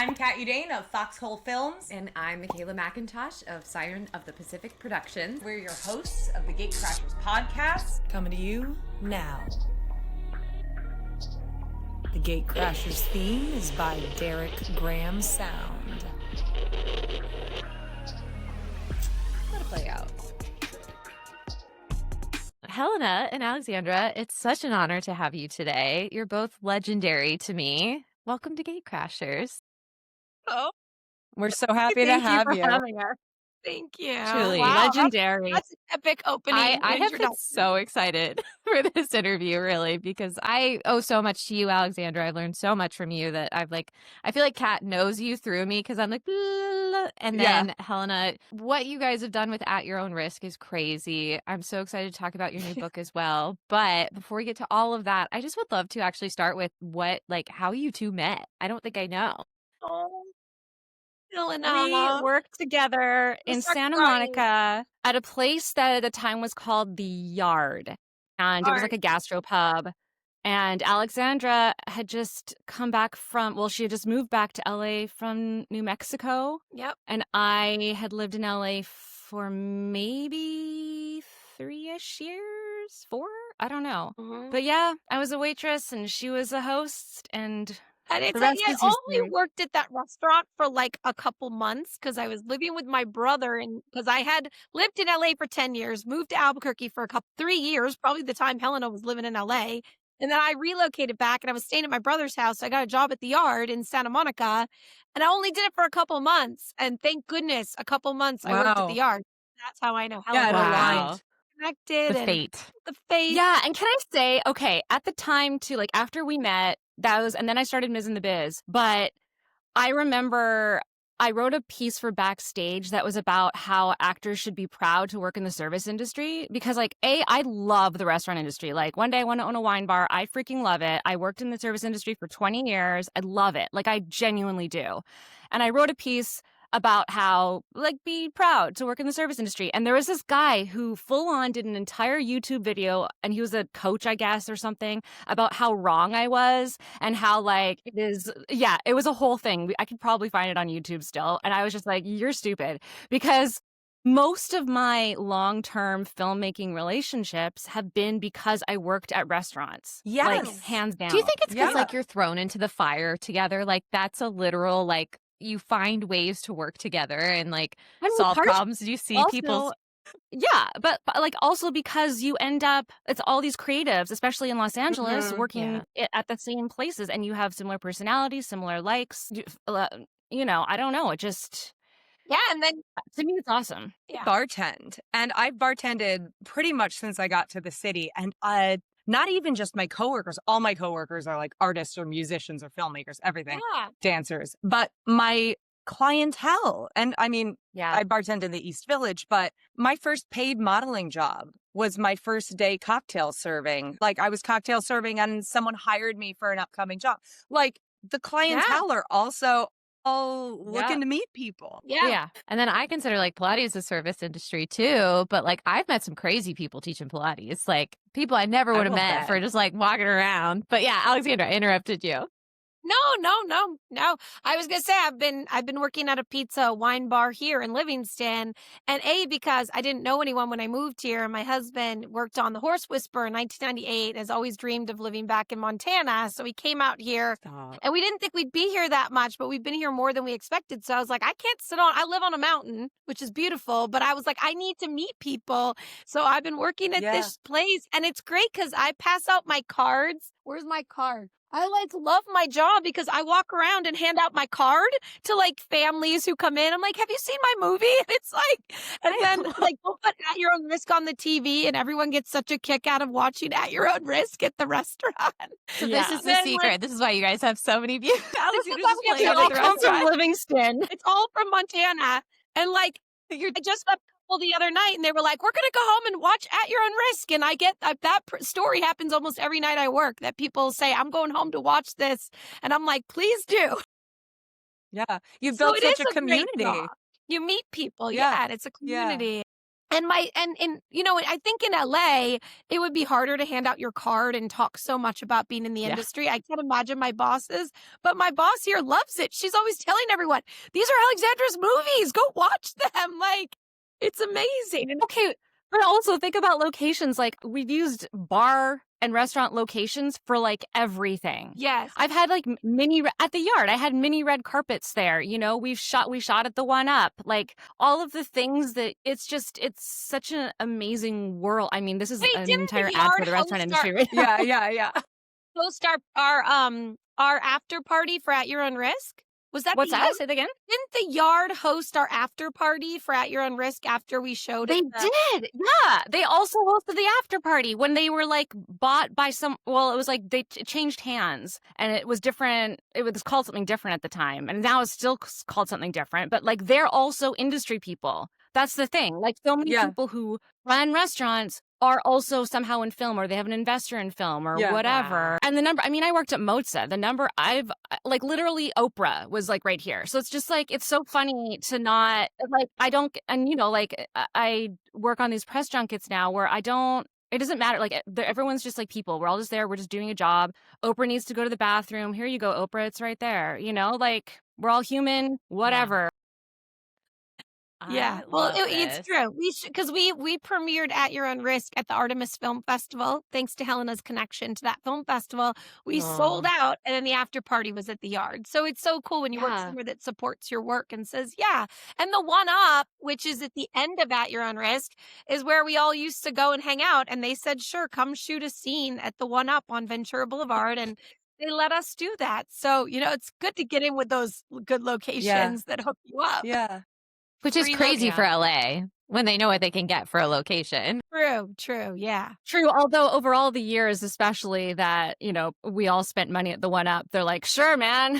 I'm Kat Udane of Foxhole Films. And I'm Makayla McIntosh of Siren of the Pacific Productions. We're your hosts of the GateCrashers podcast. Coming to you now. The GateCrashers theme is by Derek Graham Sound. Let it play out. Helenna and Alexandra, it's such an honor to have you today. You're both legendary to me. Welcome to GateCrashers. Oh, We're so happy to have you. having us. Thank you. Truly. Wow, Legendary. That's an epic opening. I have been so excited for this interview, really, because I owe so much to you, Alexandra. I've learned so much from you that I feel like Kat knows you through me because I'm like, blah. And then Helenna, what you guys have done with At Your Own Risk is crazy. I'm so excited to talk about your new book as well. But before we get to all of that, I just would love to actually start with how you two met. I don't think I know. Oh, Helenna. We worked together in Santa Monica at a place that at the time was called The Yard. And it was like a gastropub. And Alexandra had just come back she had just moved back to LA from New Mexico. Yep. And I had lived in LA for maybe 3-ish years, 4? I don't know. Mm-hmm. But yeah, I was a waitress and she was a host, and it's I only worked at that restaurant for like a couple months because I was living with my brother, and because I had lived in LA for 10 years, moved to Albuquerque for 3 years, probably the time Helenna was living in LA. And then I relocated back and I was staying at my brother's house. I got a job at the Yard in Santa Monica, and I only did it for a couple months. And thank goodness, a couple months I worked at the Yard. That's how I know Helenna. Wow. Connected. The fate. Yeah, and can I say, okay, at the time too, like after we met, and then I started Ms. in the Biz, but I remember I wrote a piece for Backstage that was about how actors should be proud to work in the service industry because I love the restaurant industry. Like one day I want to own a wine bar. I freaking love it. I worked in the service industry for 20 years. I love it. Like I genuinely do. And I wrote a piece about how, be proud to work in the service industry. And there was this guy who full on did an entire YouTube video, and he was a coach, I guess, or something, about how wrong I was and how, it was a whole thing. I could probably find it on YouTube still. And I was just like, you're stupid. Because most of my long-term filmmaking relationships have been because I worked at restaurants. Yes. Hands down. Do you think it's because you're thrown into the fire together? That's a literal, you find ways to work together and solve problems. Do you see people? Yeah, but also because you end up, it's all these creatives, especially in Los Angeles, working at the same places, and you have similar personalities, similar likes. I don't know. It just. Yeah, and then to me, it's awesome. Yeah. Bartend. And I've bartended pretty much since I got to the city. And not even just my coworkers. All my coworkers are artists or musicians or filmmakers, everything. Yeah. Dancers. But my clientele, and I bartended in the East Village, but my first paid modeling job was my first day cocktail serving. I was cocktail serving and someone hired me for an upcoming job. The clientele are also all looking to meet people. Yeah. And then I consider Pilates a service industry too, but I met some crazy people teaching Pilates, people I never would have met for just walking around. But yeah, Alexandra, I interrupted you. No. I was gonna say I've been working at a pizza wine bar here in Livingston, and because I didn't know anyone when I moved here, and my husband worked on The Horse Whisperer in 1998, has always dreamed of living back in Montana, so we came out here, and we didn't think we'd be here that much, but we've been here more than we expected. So I was like, I can't I live on a mountain, which is beautiful, but I was like, I need to meet people, so I've been working at this place, and it's great because I pass out my cards. Where's my card? I love my job because I walk around and hand out my card to families who come in. I'm like, have you seen my movie? And it's and then we'll put At Your Own Risk on the TV, and everyone gets such a kick out of watching At Your Own Risk at the restaurant. So this is the secret. This is why you guys have so many views. It all comes from Livingston. It's all from Montana. And I just left the other night, and they were like, we're going to go home and watch At Your Own Risk. And I get that story happens almost every night I work, that people say, I'm going home to watch this. And I'm like, please do. Yeah. You've built such a community. You meet people. Yeah. And it's a community. And I think in LA, it would be harder to hand out your card and talk so much about being in the industry. I can't imagine my bosses, but my boss here loves it. She's always telling everyone, these are Alexandra's movies. Go watch them. Like, it's amazing. And Okay, but also think about locations. Like, we've used bar and restaurant locations for like everything. yes. I've had like at the yard. I had mini red carpets there. We shot at the One Up. Like all of the things that it's such an amazing world. I mean, this is Wait, an didn't entire the ad for yard the restaurant host industry right now. Yeah. Host our after party for At Your Own Risk? Was that What's the that? yard? Say that again. Didn't the yard host our after party for At Your Own Risk after we showed They it? did. Yeah. They also hosted the after party when they were like bought by it was like they changed hands and it was different. It was called something different at the time. And now it's still called something different. But like they're also industry people. That's the thing. Like so many people who run restaurants are also somehow in film or they have an investor in film or whatever. Wow. And the number, I mean, I worked at Moza. The number like literally Oprah was like right here. So it's just like, it's so funny to not like, I work on these press junkets now where it doesn't matter. Like everyone's just like people. We're all just there. We're just doing a job. Oprah needs to go to the bathroom. Here you go, Oprah. It's right there. Like we're all human, whatever. Yeah, well, it's true. Because we premiered At Your Own Risk at the Artemis Film Festival, thanks to Helena's connection to that film festival. We sold out, and then the after party was at the yard. So it's so cool when you work somewhere that supports your work and says, yeah. And the One Up, which is at the end of At Your Own Risk, is where we all used to go and hang out. And they said, sure, come shoot a scene at the One Up on Ventura Boulevard. And they let us do that. So, it's good to get in with those good locations that hook you up. Yeah. Which is crazy for LA when they know what they can get for a location. True, yeah. True, although over all the years, especially that, we all spent money at the One Up, they're like, sure, man.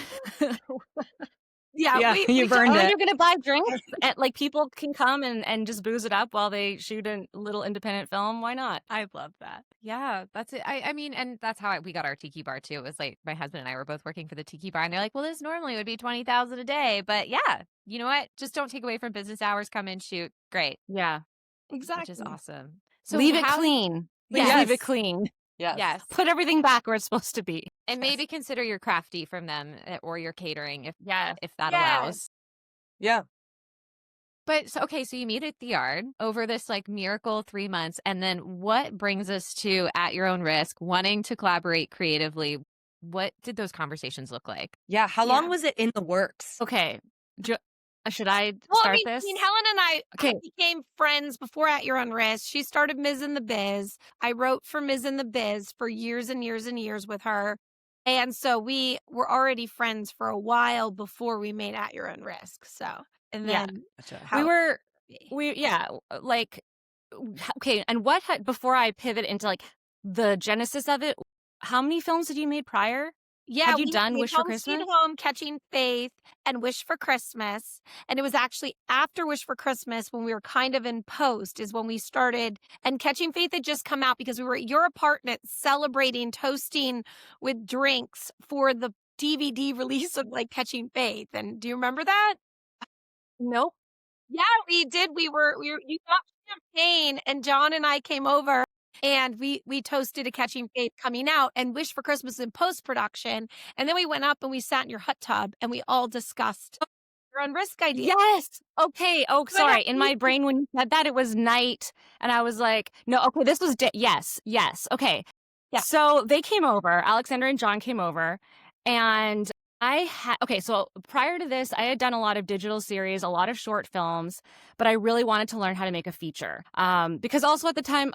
You've earned it. You're going to buy drinks and like people can come and just booze it up while they shoot a little independent film. Why not? I love that. Yeah, that's it. I mean, and that's how we got our tiki bar too. It was like my husband and I were both working for the tiki bar and they're like, well, this normally would be $20,000 a day. But yeah, you know what? Just don't take away from business hours. Come in, shoot. Great. Yeah. Exactly. Which is awesome. So leave it clean. Yes. Leave it clean. Yes. Put everything back where it's supposed to be. And maybe consider your crafty from them or your catering if that allows. Yeah. But so you meet at the yard over this like miracle 3 months. And then what brings us to At Your Own Risk, wanting to collaborate creatively? What did those conversations look like? Yeah. How long was it in the works? Okay. Should I start this? Helen and I became friends before At Your Own Risk. She started Ms. in the Biz. I wrote for Ms. in the Biz for years and years and years with her. And so we were already friends for a while before we made At Your Own Risk. So, and then and before I pivot into like the genesis of it, how many films had you made prior? Yeah, had you done Wish for Christmas? Sweet Home, Catching Faith, and Wish for Christmas. And it was actually after Wish for Christmas when we were kind of in post is when we started. And Catching Faith had just come out because we were at your apartment celebrating, toasting with drinks for the DVD release of like Catching Faith. And do you remember that? Nope. Yeah, we did. You got champagne and John and I came over. And we toasted a Catching Faith coming out and Wish for Christmas in post-production. And then we went up and we sat in your hot tub and we all discussed Your Own Risk idea. Yes. Okay. Oh, sorry. In my brain, when you said that, it was night. And I was like, no, okay, this was yes. Okay. Yeah. So they came over. Alexandra and John came over. And so prior to this, I had done a lot of digital series, a lot of short films, but I really wanted to learn how to make a feature. Because also at the time,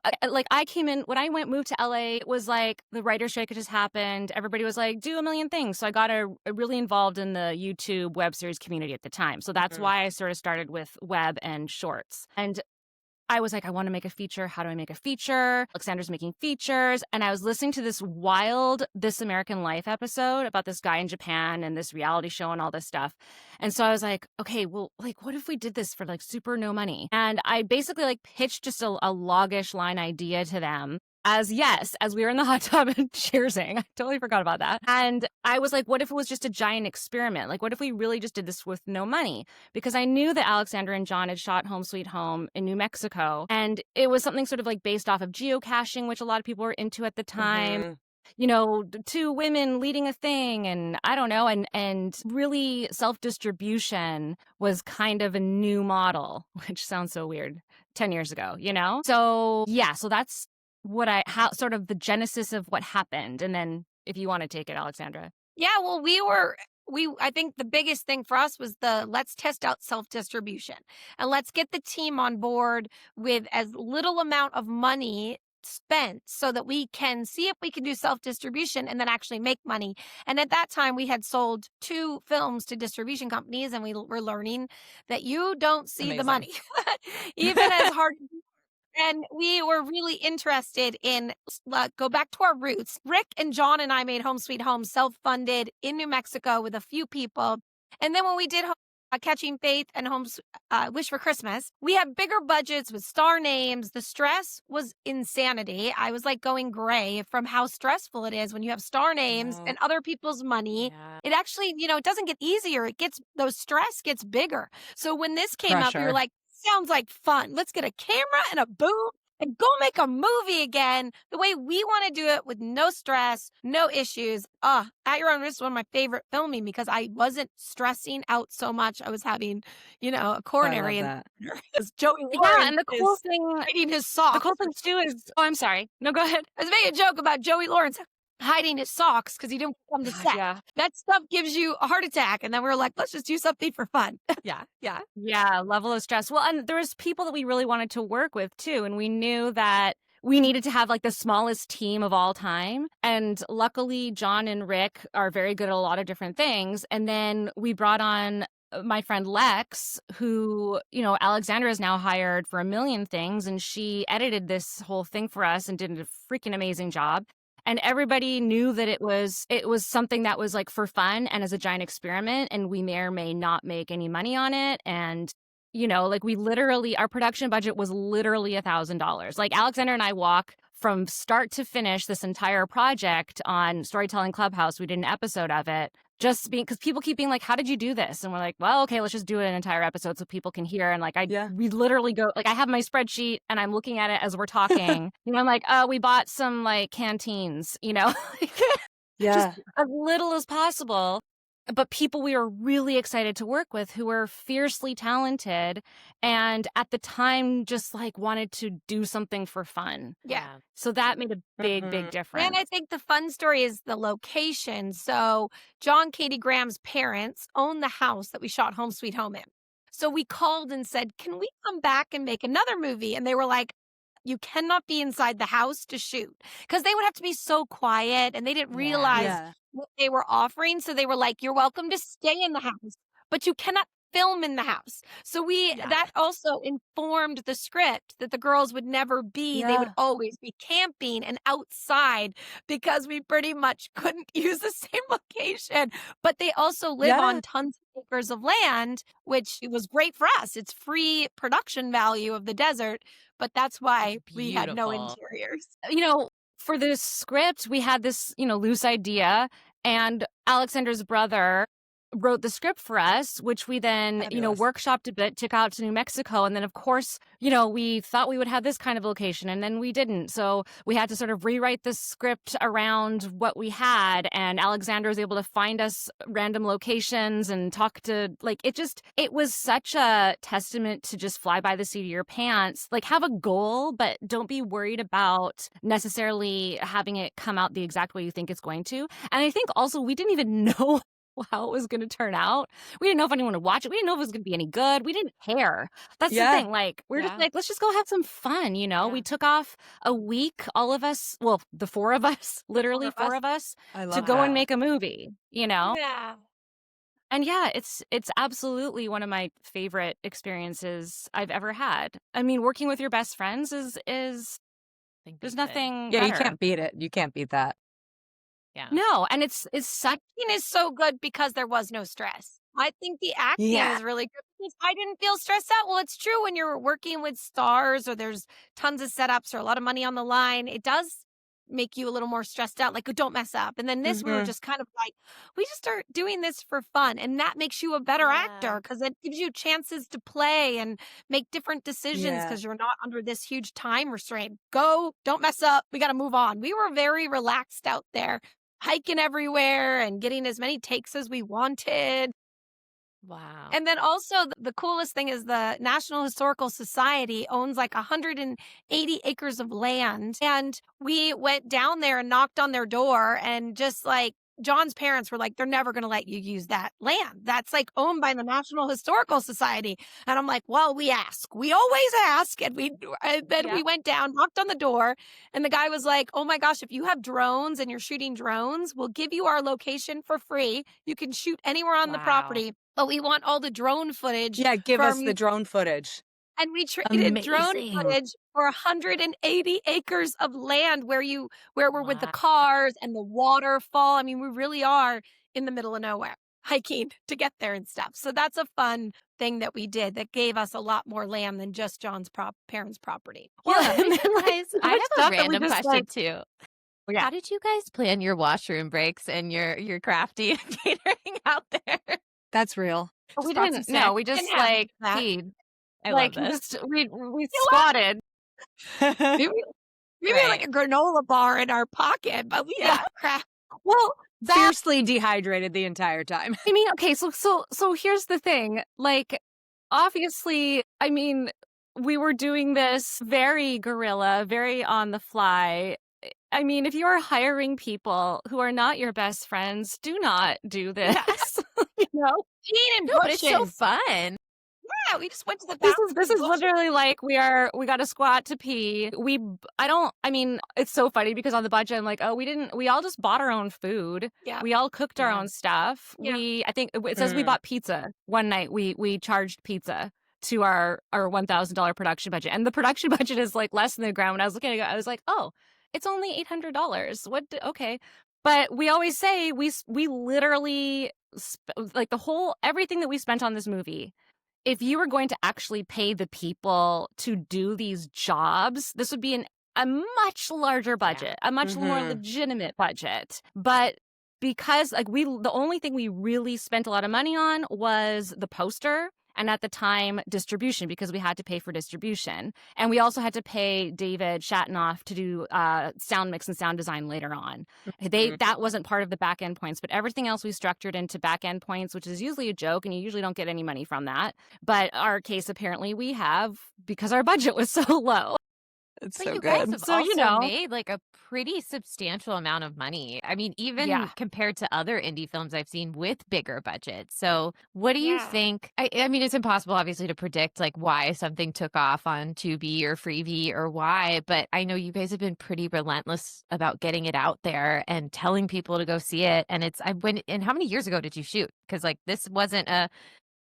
I came in, when I moved to LA, it was like the writer's strike had just happened. Everybody was like, do a million things. So I got really involved in the YouTube web series community at the time. So that's why I sort of started with web and shorts. And I was like, I want to make a feature. How do I make a feature? Alexandra's making features. And I was listening to this wild This American Life episode about this guy in Japan and this reality show and all this stuff. And so I was like, okay, well, like, what if we did this for like super no money? And I basically like pitched just a loggish line idea to them. as we were in the hot tub and cheersing. I totally forgot about that. And I was like, what if it was just a giant experiment? Like, what if we really just did this with no money? Because I knew that Alexandra and John had shot Home Sweet Home in New Mexico. And it was something sort of like based off of geocaching, which a lot of people were into at the time. Mm-hmm. You know, two women leading a thing, and I don't know, and really self-distribution was kind of a new model, which sounds so weird 10 years ago, you know? So yeah, so that's what sort of the genesis of what happened. And then if you want to take it, Alexandra. Yeah, well, I think the biggest thing for us was let's test out self-distribution and let's get the team on board with as little amount of money spent so that we can see if we can do self-distribution and then actually make money. And at that time we had sold 2 films to distribution companies, and we were learning that you don't see the money even as hard. And we were really interested in go back to our roots. Rick and John and I made Home Sweet Home self-funded in New Mexico with a few people. And then when we did Catching Faith and Wish for Christmas, we had bigger budgets with star names. The stress was insanity. I was like going gray from how stressful it is when you have star names and other people's money. Yeah. It actually, it doesn't get easier. Those stress gets bigger. So when this came up, we were like, sounds like fun. Let's get a camera and a boom and go make a movie again the way we want to do it, with no stress, no issues. At Your Own Risk is one of my favorite filming because I wasn't stressing out so much. I was having, a coronary. And Joey Lawrence and the cool thing, hiding his socks. The cool thing too is, I'm sorry. No, go ahead. I was making a joke about Joey Lawrence hiding his socks because he didn't come to set. Yeah. That stuff gives you a heart attack. And then we were like, let's just do something for fun. Yeah, level of stress. Well, and there was people that we really wanted to work with too. And we knew that we needed to have like the smallest team of all time. And luckily, John and Rick are very good at a lot of different things. And then we brought on my friend Lex, who, Alexandra is now hired for a million things. And she edited this whole thing for us and did a freaking amazing job. And everybody knew that it was something that was like for fun and as a giant experiment, and we may or may not make any money on it. And, our production budget was literally $1,000. Like Alexandra and I walk from start to finish this entire project on Storytelling Clubhouse. We did an episode of it just because people keep being like, how did you do this? And we're like, well, okay, let's just do an entire episode so people can hear. And we literally go, I have my spreadsheet and I'm looking at it as we're talking. I'm like, we bought some like canteens, just as little as possible. But people we were really excited to work with who were fiercely talented and at the time just like wanted to do something for fun. Yeah. So that made a big difference. And I think the fun story is the location. So John Katie Graham's parents own the house that we shot Home Sweet Home in. So we called and said, can we come back and make another movie? And they were like, you cannot be inside the house to shoot, because they would have to be so quiet and they didn't realize what they were offering. So they were like, you're welcome to stay in the house, but you cannot film in the house. So that also informed the script that the girls would never be. They would always be camping and outside because we pretty much couldn't use the same location. But they also live on tons of acres of land, which was great for us. It's free production value of the desert, but that's why we had no interiors. For this script, we had this, loose idea, and Alexandra's brother wrote the script for us, which we then, workshopped a bit, took out to New Mexico. And then, of course, we thought we would have this kind of location, and then we didn't. So we had to sort of rewrite the script around what we had. And Alexandra was able to find us random locations and talk to, it was such a testament to just fly by the seat of your pants. Like, have a goal, but don't be worried about necessarily having it come out the exact way you think it's going to. And I think also we didn't even know how it was going to turn out. We didn't know if anyone would watch it. We didn't know if it was going to be any good. We didn't care. That's the thing. We're just like, let's just go have some fun. We took off a week, all of us, well, the 4 of us, literally 4 of us, to go and make a movie, Yeah. And it's absolutely one of my favorite experiences I've ever had. I mean, working with your best friends is there's nothing better. You can't beat it. You can't beat that. Yeah. No, and it's such is so good because there was no stress. I think the acting is really good I didn't feel stressed out. Well, it's true when you're working with stars or there's tons of setups or a lot of money on the line, it does make you a little more stressed out, like, oh, don't mess up. And then this, we were just kind of like, we just start doing this for fun. And that makes you a better actor because it gives you chances to play and make different decisions because you're not under this huge time restraint. Go, don't mess up. We got to move on. We were very relaxed out there, hiking everywhere and getting as many takes as we wanted. Wow. And then also the coolest thing is the National Historical Society owns like 180 acres of land. And we went down there and knocked on their door and just like John's parents were like, they're never going to let you use that land. That's like owned by the National Historical Society. And I'm like, well, we ask. We always ask. And we went down, knocked on the door. And the guy was like, oh my gosh, if you have drones and you're shooting drones, we'll give you our location for free. You can shoot anywhere on the property. But we want all the drone footage. Yeah, give us the drone footage. And we traded drone footage for 180 acres of land where we're with the cars and the waterfall. I mean, we really are in the middle of nowhere hiking to get there and stuff. So that's a fun thing that we did that gave us a lot more land than just John's parents' property. Well, guys, I have a random question too. Yeah. How did you guys plan your washroom breaks and your crafty catering out there? That's real. We didn't. No, we just like peed. I love this. We squatted. Maybe like a granola bar in our pocket, but we got crap. Well, fiercely dehydrated the entire time. I mean, okay, so here's the thing. Like, obviously, I mean, we were doing this very guerrilla, very on the fly. I mean, if you are hiring people who are not your best friends, do not do this. You know, but it's so fun. Yeah, we just went to the bathroom. This is literally like we got to squat to pee. I mean, it's so funny because on the budget, I'm like, oh, we all just bought our own food. Yeah. We all cooked our own stuff. Yeah. I think it says we bought pizza one night. We charged pizza to our $1,000 production budget. And the production budget is like less than the ground. When I was looking at it, I was like, oh, it's only $800. Okay. But we always say we literally like everything that we spent on this movie. If you were going to actually pay the people to do these jobs, this would be a much larger budget, a much more legitimate budget. But because like the only thing we really spent a lot of money on was the poster. And at the time, distribution, because we had to pay for distribution. And we also had to pay David Shatnoff to do sound mix and sound design later on. That wasn't part of the back end points, but everything else we structured into back end points, which is usually a joke, and you usually don't get any money from that. But our case, apparently, we have because our budget was so low. It's so good. Guys have also made like a pretty substantial amount of money. I mean, even compared to other indie films I've seen with bigger budgets. So what do you think? I mean, it's impossible, obviously, to predict like why something took off on Tubi or Freevee or why. But I know you guys have been pretty relentless about getting it out there and telling people to go see it. And and how many years ago did you shoot? Because like this wasn't a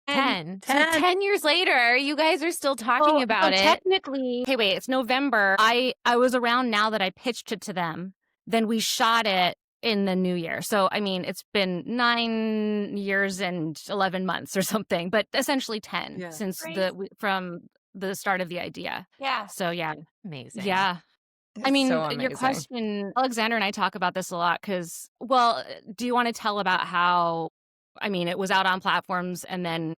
10. So 10 years later, you guys are still talking about it. Technically, okay, wait, it's November. I was around now that I pitched it to them. Then we shot it in the new year. So, I mean, it's been 9 years and 11 months or something, but essentially 10 since from the start of the idea. Yeah. So, yeah. Amazing. Yeah. I mean, your question, Alexandra and I talk about this a lot because, well, do you want to tell about how, I mean, it was out on platforms and then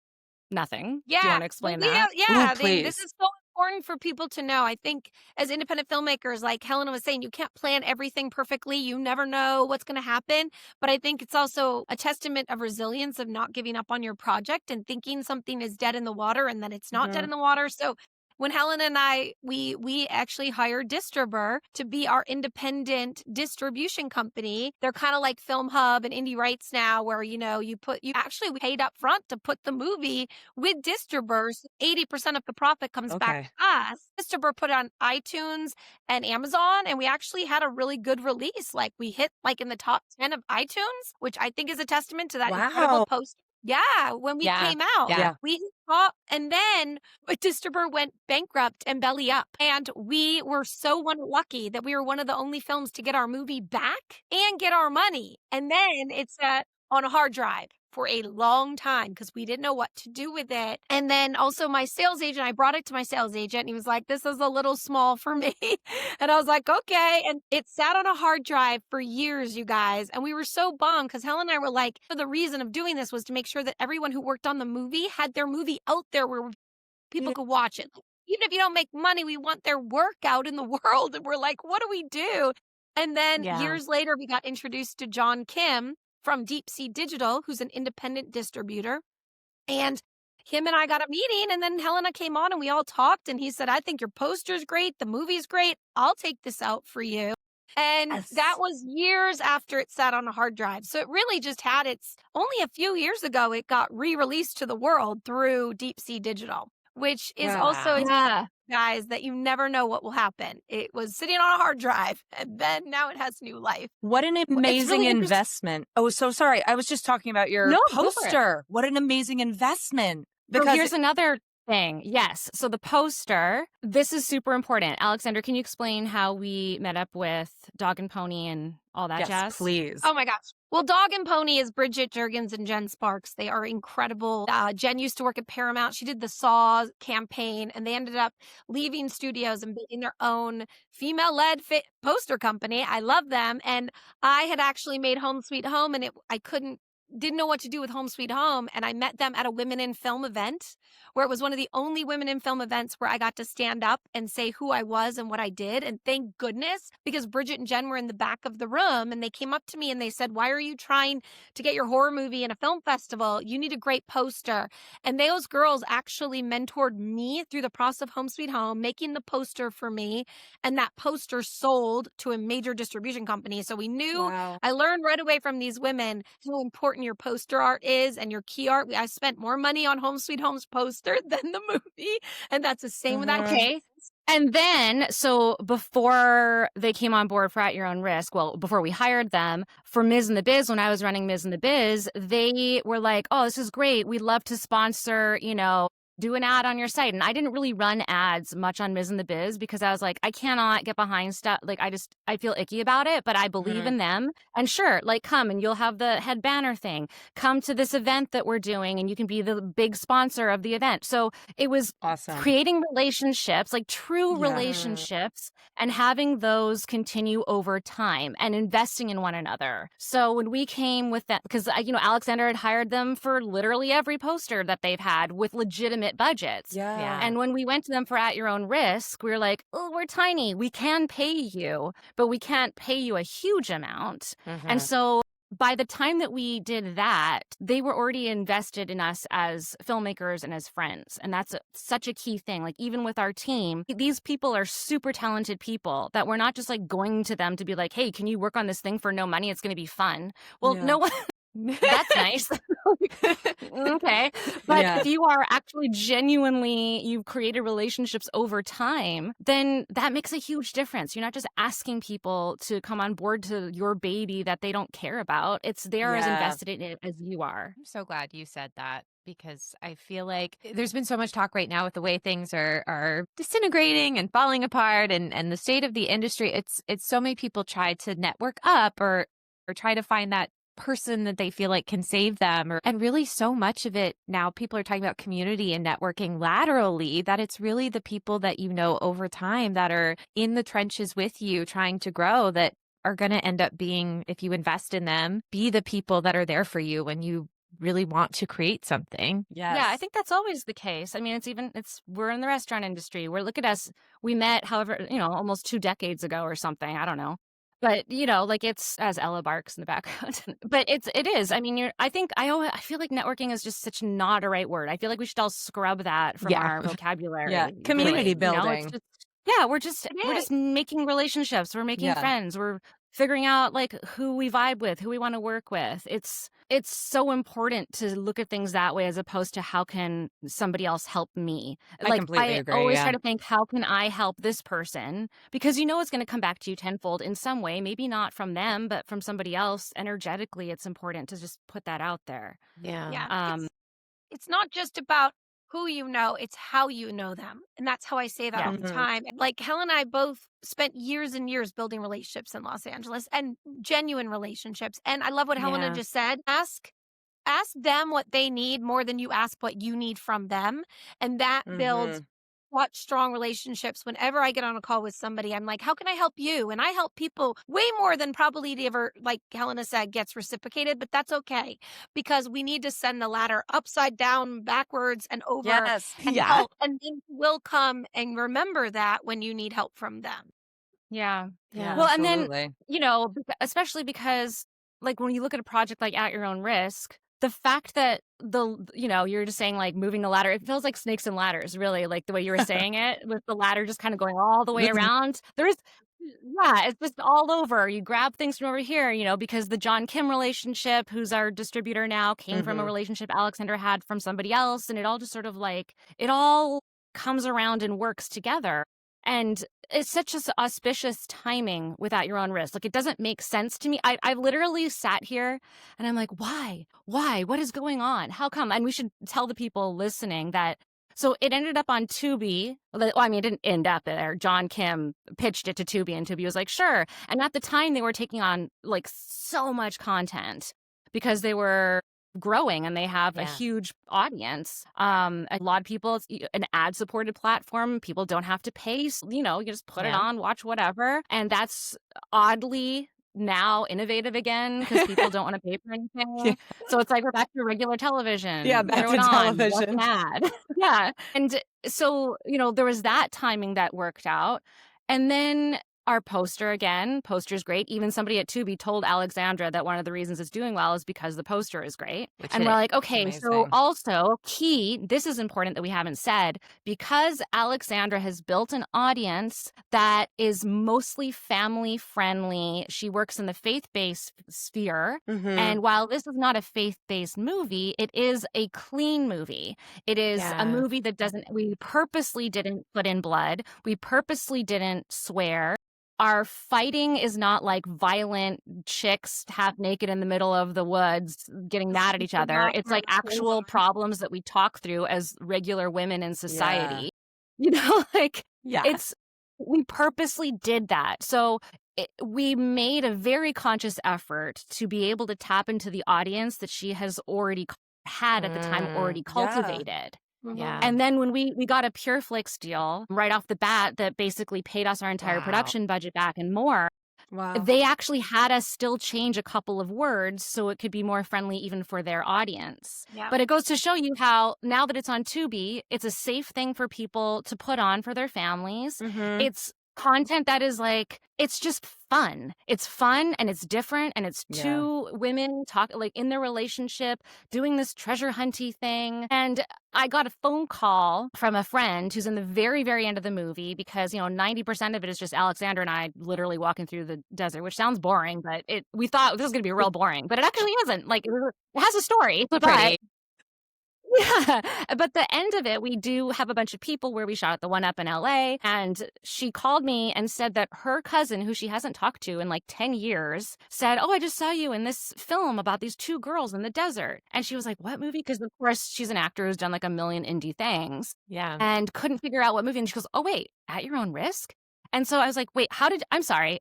nothing. Yeah. Do you want to explain that? Yeah. This is so important for people to know. I think as independent filmmakers, like Helenna was saying, you can't plan everything perfectly. You never know what's going to happen. But I think it's also a testament of resilience of not giving up on your project and thinking something is dead in the water and then it's not dead in the water. So when Helenna and I, we actually hired Distributor to be our independent distribution company. They're kind of like Film Hub and Indie Rights now, where, you actually paid up front to put the movie with Distributors. 80% of the profit comes back to us. Distributor put it on iTunes and Amazon, and we actually had a really good release. Like we hit like in the top 10 of iTunes, which I think is a testament to that incredible post. Yeah, when we came out, we thought, and then Distributor went bankrupt and belly up. And we were so lucky that we were one of the only films to get our movie back and get our money. And then it's on a hard drive for a long time because we didn't know what to do with it. And then also my sales agent, I brought it to my sales agent and he was like, this is a little small for me. And I was like, okay. And it sat on a hard drive for years, you guys. And we were so bummed because Helen and I were like, the reason of doing this was to make sure that everyone who worked on the movie had their movie out there where people could watch it. Even if you don't make money, we want their work out in the world. And we're like, what do we do? And then years later, we got introduced to John Kim from Deep Sea Digital, who's an independent distributor. And him and I got a meeting, and then Helena came on and we all talked. And he said, I think your poster's great. The movie's great. I'll take this out for you. And that was years after it sat on a hard drive. So it really just had only a few years ago, it got re-released to the world through Deep Sea Digital, which is also, guys, that you never know what will happen. It was sitting on a hard drive and then now it has new life. What an amazing investment. Oh, so sorry. I was just talking about your poster. What an amazing investment. Because here's another thing. Yes. So the poster, this is super important. Alexandra, can you explain how we met up with Dog and Pony and all that jazz? Please. Oh my gosh. Well, Dog and Pony is Bridget Juergens and Jen Sparks. They are incredible. Jen used to work at Paramount. She did the Saw campaign, and they ended up leaving studios and building their own female-led poster company. I love them. And I had actually made Home Sweet Home, and I didn't know what to do with Home Sweet Home. And I met them at a Women in Film event where it was one of the only Women in Film events where I got to stand up and say who I was and what I did. And thank goodness, because Bridget and Jen were in the back of the room and they came up to me and they said, why are you trying to get your horror movie in a film festival? You need a great poster. And those girls actually mentored me through the process of Home Sweet Home, making the poster for me. And that poster sold to a major distribution company. So we knew, I learned right away from these women how important your poster art is and your key art. I spent more money on Home Sweet Home's poster than the movie. And that's the same with that. Okay. And then, so before they came on board for At Your Own Risk, well, before we hired them for Ms. in the Biz, when I was running Ms. in the Biz, they were like, oh, this is great. We'd love to sponsor, do an ad on your site. And I didn't really run ads much on Ms. in the Biz because I was like, I cannot get behind stuff. Like, I feel icky about it, but I believe in them. And sure, come and you'll have the head banner thing. Come to this event that we're doing and you can be the big sponsor of the event. So it was creating relationships, true relationships, and having those continue over time and investing in one another. So when we came with that, because, Alexandra had hired them for literally every poster that they've had with legitimate budgets. Yeah. And when we went to them for At Your Own Risk, we were like, oh, we're tiny. We can pay you, but we can't pay you a huge amount. And so by the time that we did that, they were already invested in us as filmmakers and as friends. And that's such a key thing. Even with our team, these people are super talented people that we're not just going to them to be like, hey, can you work on this thing for no money? It's going to be fun. Well, no one. That's nice. Okay. But if you are actually you've created relationships over time, then that makes a huge difference. You're not just asking people to come on board to your baby that they don't care about. It's they're as invested in it as you are. I'm so glad you said that, because I feel like there's been so much talk right now with the way things are disintegrating and falling apart and the state of the industry. It's so many people try to network up or try to find that person that they feel like can save them, and really so much of it now people are talking about community and networking laterally, that it's really the people that over time that are in the trenches with you trying to grow that are going to end up being, if you invest in them, be the people that are there for you when you really want to create something. Yeah, I think that's always the case. I mean, we're in the restaurant industry. Look at us. We met, however, almost 2 decades ago or something. I don't know. But, it's as Ella barks in the background. But it is. I mean, I feel like networking is just such not a right word. I feel like we should all scrub that from our vocabulary. Yeah. Community building. We're just making relationships. We're making friends. We're figuring out who we vibe with, who we want to work with. It's so important to look at things that way as opposed to how can somebody else help me. I completely agree. I always try to think, how can I help this person? Because it's going to come back to you tenfold in some way, maybe not from them, but from somebody else. Energetically, it's important to just put that out there. Yeah. It's not just about who you know, it's how you know them. And that's how I say that Yeah. all the time. Like Helen and I both spent years and years building relationships in Los Angeles, and genuine relationships. And I love what Helena just said. Ask them what they need more than you ask what you need from them. And that builds such strong relationships. Whenever I get on a call with somebody, I'm like, how can I help you? And I help people way more than probably the ever, like Helena said, gets reciprocated, but that's okay, because we need to send the ladder upside down, backwards, and over and help. And then we'll come and remember that when you need help from them. Yeah. Yeah, Well, absolutely. and then, you know, especially because like when you look at a project like At Your Own Risk, the fact that you're just saying like moving the ladder, it feels like snakes and ladders, really, like the way you were saying it, with the ladder just kind of going all the way around. It's just all over. You grab things from over here, you know, because the John Kim relationship, who's our distributor now, came from a relationship Alexandra had from somebody else. And it all just sort of like, it all comes around and works together. And it's such an auspicious timing with At Your Own Risk. Like, it doesn't make sense to me. I've literally sat here and I'm like, why? What is going on? How come? And we should tell the people listening that. So it ended up on Tubi. Well, I mean, it didn't end up there. John Kim pitched it to Tubi, and Tubi was like, sure. And at the time, they were taking on like so much content because they were growing and they have a huge audience. A lot of people, it's an ad-supported platform. People don't have to pay. You know, you just put it on, watch whatever. And that's oddly now innovative again because people don't want to pay for anything. So it's like we're back to regular television. Yeah, back Throw to it on, television. watch an ad. Yeah. And so, you know, there was that timing that worked out. And then our poster's great. Even somebody at Tubi told Alexandra that one of the reasons it's doing well is because the poster is great. And we're like, okay, so also key, this is important that we haven't said, because Alexandra has built an audience that is mostly family friendly. She works in the faith-based sphere. And while this is not a faith-based movie, it is a clean movie. It is a movie that we purposely didn't put in blood. We purposely didn't swear. Our fighting is not like violent chicks half naked in the middle of the woods getting mad at each other. It's like actual problems that we talk through as regular women in society. You know, like we purposely did that. So we made a very conscious effort to be able to tap into the audience that she has already had at the time, already cultivated. Yeah. And then when we got a PureFlix deal right off the bat that basically paid us our entire production budget back and more, they actually had us still change a couple of words so it could be more friendly even for their audience. But it goes to show you how now that it's on Tubi, it's a safe thing for people to put on for their families. It's content that is like, it's just fun. It's fun and it's different, and it's two women talk like in their relationship doing this treasure hunty thing. And I got a phone call from a friend who's in the very, very end of the movie because, you know, 90% of it is just Alexandra and I literally walking through the desert, which sounds boring, but we thought this was going to be real boring, but it actually isn't. Like, it has a story. It's pretty. Yeah, but the end of it, we do have a bunch of people where we shot at the one up in LA, and she called me and said that her cousin, who she hasn't talked to in like 10 years, said, oh, I just saw you in this film about these two girls in the desert. And she was like, what movie? Because of course she's an actor who's done like a million indie things. Yeah. And couldn't figure out what movie. And she goes, oh, wait, At Your Own Risk? And so I was like, wait, I'm sorry.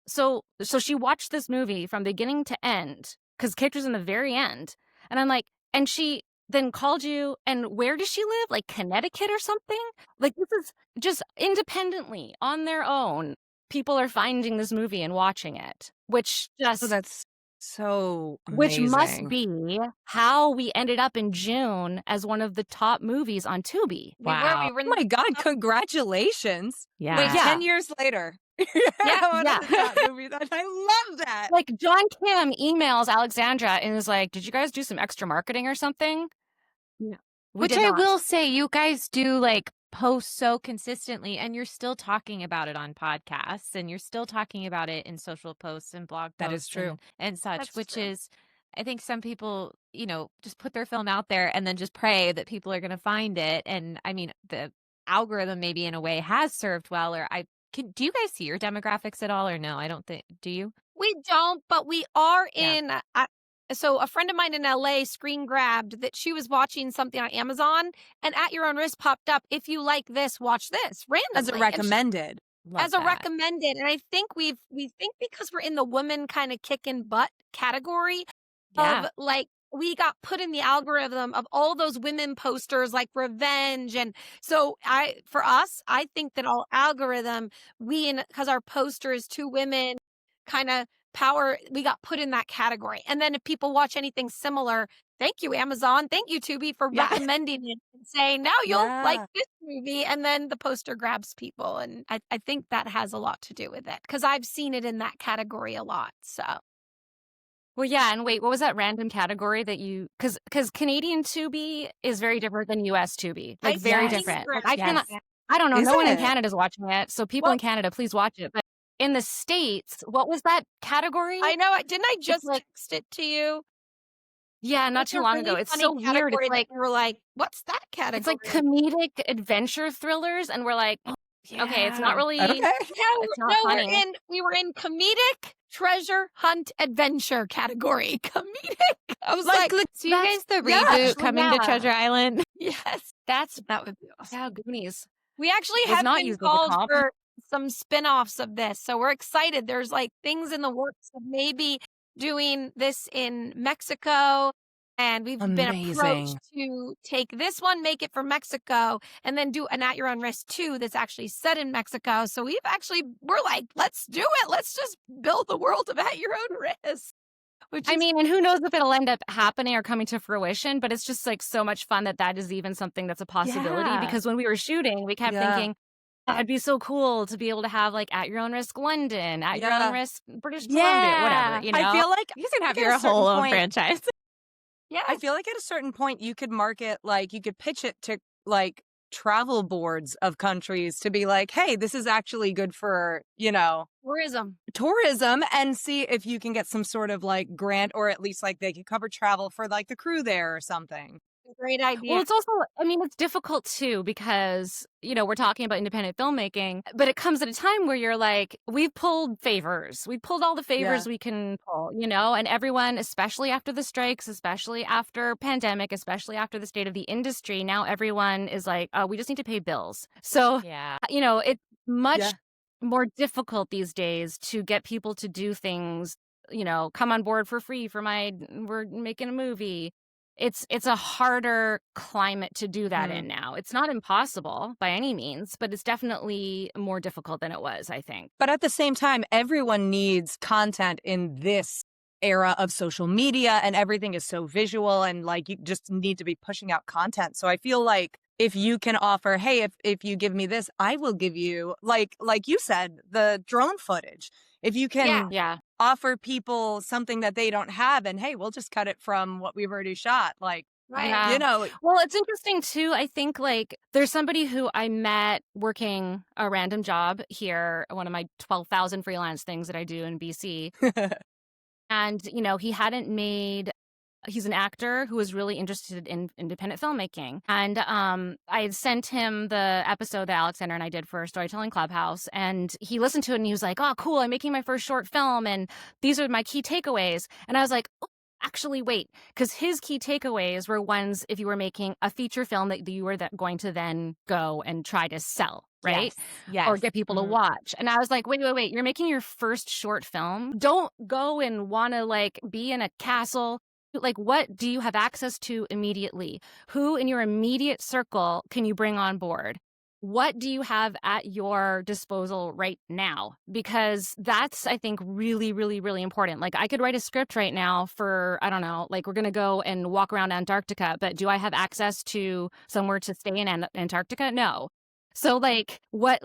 So she watched this movie from beginning to end because characters in the very end. And I'm like, and she then called you, and where does she live? Like Connecticut or something? Like, this is just independently on their own. People are finding this movie and watching it, which just that's so amazing. Which must be how we ended up in June as one of the top movies on Tubi. Wow. Oh my God, congratulations. Yeah. Wait, 10 years later. I love that. Like, John Kim emails Alexandra and is like, did you guys do some extra marketing or something? No. Which I will say, you guys do like post so consistently, and you're still talking about it on podcasts, and you're still talking about it in social posts and blog posts. That is true. And such, That's which true. is, I think some people, you know, just put their film out there and then just pray that people are going to find it. And I mean, the algorithm maybe in a way has served well, or do you guys see your demographics at all, or no? I don't think. Do you? We don't, but we are in. So a friend of mine in LA screen grabbed that she was watching something on Amazon, and At Your Own Risk popped up. If you like this, watch this randomly. As a recommended. As a recommended. And I think we think because we're in the woman kind of kicking butt category of like, we got put in the algorithm of all those women posters like revenge. And so for us, I think that our algorithm, because our poster is two women kind of power, we got put in that category. And then if people watch anything similar, thank you, Amazon. Thank you, Tubi, for recommending it and saying, now you'll like this movie. And then the poster grabs people. And I think that has a lot to do with it because I've seen it in that category a lot. So. Well, yeah, and wait, what was that random category that you? Because Canadian Tubi is very different than U.S. Tubi, like very different. Like, I don't know. No one in Canada is watching it, so people in Canada, please watch it. But in the States, what was that category? I know. Didn't I just text it to you? Yeah, not too long ago. It's so weird. It's like we're like, what's that category? It's like comedic adventure thrillers, and we're like, okay, it's not really. Okay. It's not funny. We were in comedic treasure hunt adventure category. Comedic. I was like, so you guys the reboot coming to Treasure Island? Yes, that would be awesome. Yeah, Goonies. We actually have been called for some spin-offs of this, so we're excited. There's like things in the works of maybe doing this in Mexico. And we've been approached to take this one, make it for Mexico, and then do an At Your Own Risk 2 that's actually set in Mexico. So we're like, let's do it. Let's just build the world of At Your Own Risk. I mean, and who knows if it'll end up happening or coming to fruition, but it's just like so much fun that is even something that's a possibility. Because when we were shooting, we kept thinking, it'd be so cool to be able to have like At Your Own Risk London, At Your Own Risk British Columbia, whatever. You know? I feel like you can have your whole own franchise. Yeah, I feel like at a certain point you could market, like you could pitch it to like travel boards of countries to be like, hey, this is actually good for, tourism, and see if you can get some sort of like grant, or at least like they could cover travel for like the crew there or something. Great idea. Well, it's also, I mean, it's difficult too because, we're talking about independent filmmaking, but it comes at a time where you're like, we've pulled favors. We've pulled all the favors we can pull, and everyone, especially after the strikes, especially after pandemic, especially after the state of the industry, now everyone is like, oh, we just need to pay bills. So, it's much more difficult these days to get people to do things, come on board for free we're making a movie. It's a harder climate to do that in now. It's not impossible by any means, but it's definitely more difficult than it was, I think. But at the same time, everyone needs content in this era of social media, and everything is so visual, and like you just need to be pushing out content. So I feel like if you can offer, hey, if you give me this, I will give you, like you said, the drone footage. If you can offer people something that they don't have, and hey, we'll just cut it from what we've already shot. Like, Well, it's interesting too. I think like there's somebody who I met working a random job here, one of my 12,000 freelance things that I do in BC. And, he hadn't made. He's an actor who was really interested in independent filmmaking. And I had sent him the episode that Alexandra and I did for Storytelling Clubhouse. And he listened to it and he was like, oh, cool, I'm making my first short film. And these are my key takeaways. And I was like, oh, actually, wait. Because his key takeaways were ones if you were making a feature film that you were going to then go and try to sell. Right? Yes. Or get people to watch. And I was like, wait. You're making your first short film. Don't go and want to like be in a castle. Like, what do you have access to immediately? Who in your immediate circle can you bring on board? What do you have at your disposal right now? Because that's, I think, really, really, really important. Like, I could write a script right now for, I don't know, like we're going to go and walk around Antarctica, but do I have access to somewhere to stay in Antarctica? No. So, like, what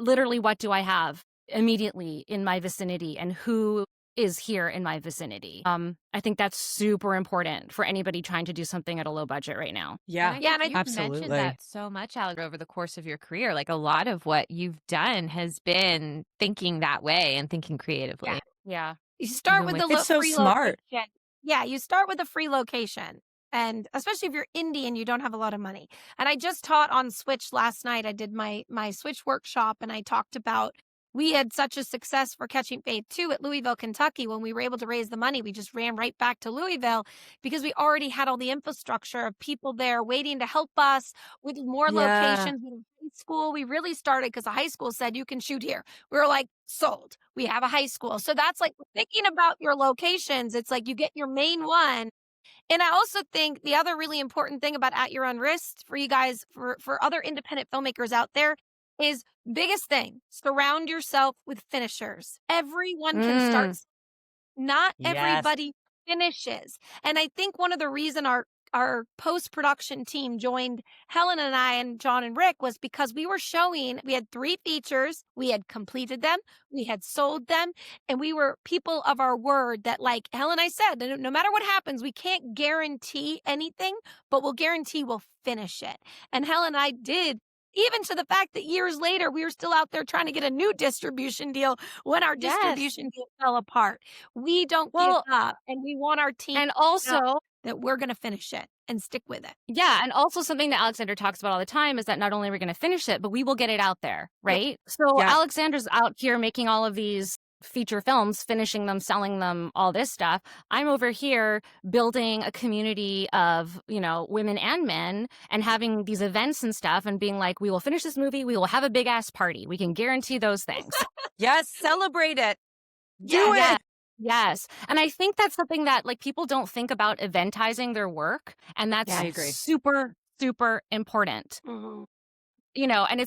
do I have immediately in my vicinity, and who is here in my vicinity? I think that's super important for anybody trying to do something at a low budget right now. Yeah, and I mentioned that so much, Alex, over the course of your career. Like a lot of what you've done has been thinking that way and thinking creatively. Yeah. You start with the it's so free smart. Location. Yeah, you start with a free location. And especially if you're indie and you don't have a lot of money. And I just taught on Switch last night. I did my Switch workshop, and I talked about we had such a success for Catching Faith 2 at Louisville, Kentucky. When we were able to raise the money, we just ran right back to Louisville because we already had all the infrastructure of people there waiting to help us with more locations. We had a high school. We really started because the high school said you can shoot here. We were like, sold. We have a high school. So that's like thinking about your locations. It's like you get your main one. And I also think the other really important thing about At Your Own Risk for you guys, for other independent filmmakers out there, is biggest thing, surround yourself with finishers. Everyone can start. Not everybody finishes. And I think one of the reason our post-production team joined Helen and I and John and Rick was because we were showing, we had 3 features, we had completed them, we had sold them, and we were people of our word that, like Helen and I said, no matter what happens, we can't guarantee anything, but we'll guarantee we'll finish it. And Helen and I did, even to the fact that years later, we were still out there trying to get a new distribution deal when our distribution deal fell apart. We don't give up, and we want our team and also that we're going to finish it and stick with it. Yeah. And also something that Alexandra talks about all the time is that not only are we going to finish it, but we will get it out there. Right. So Alexandra's out here making all of these feature films, finishing them, selling them, all this stuff. I'm over here building a community of, women and men and having these events and stuff and being like, we will finish this movie. We will have a big ass party. We can guarantee those things. Yes. Celebrate it. Do it. Yes. And I think that's something that people don't think about eventizing their work. And that's super, super important. Mm-hmm. And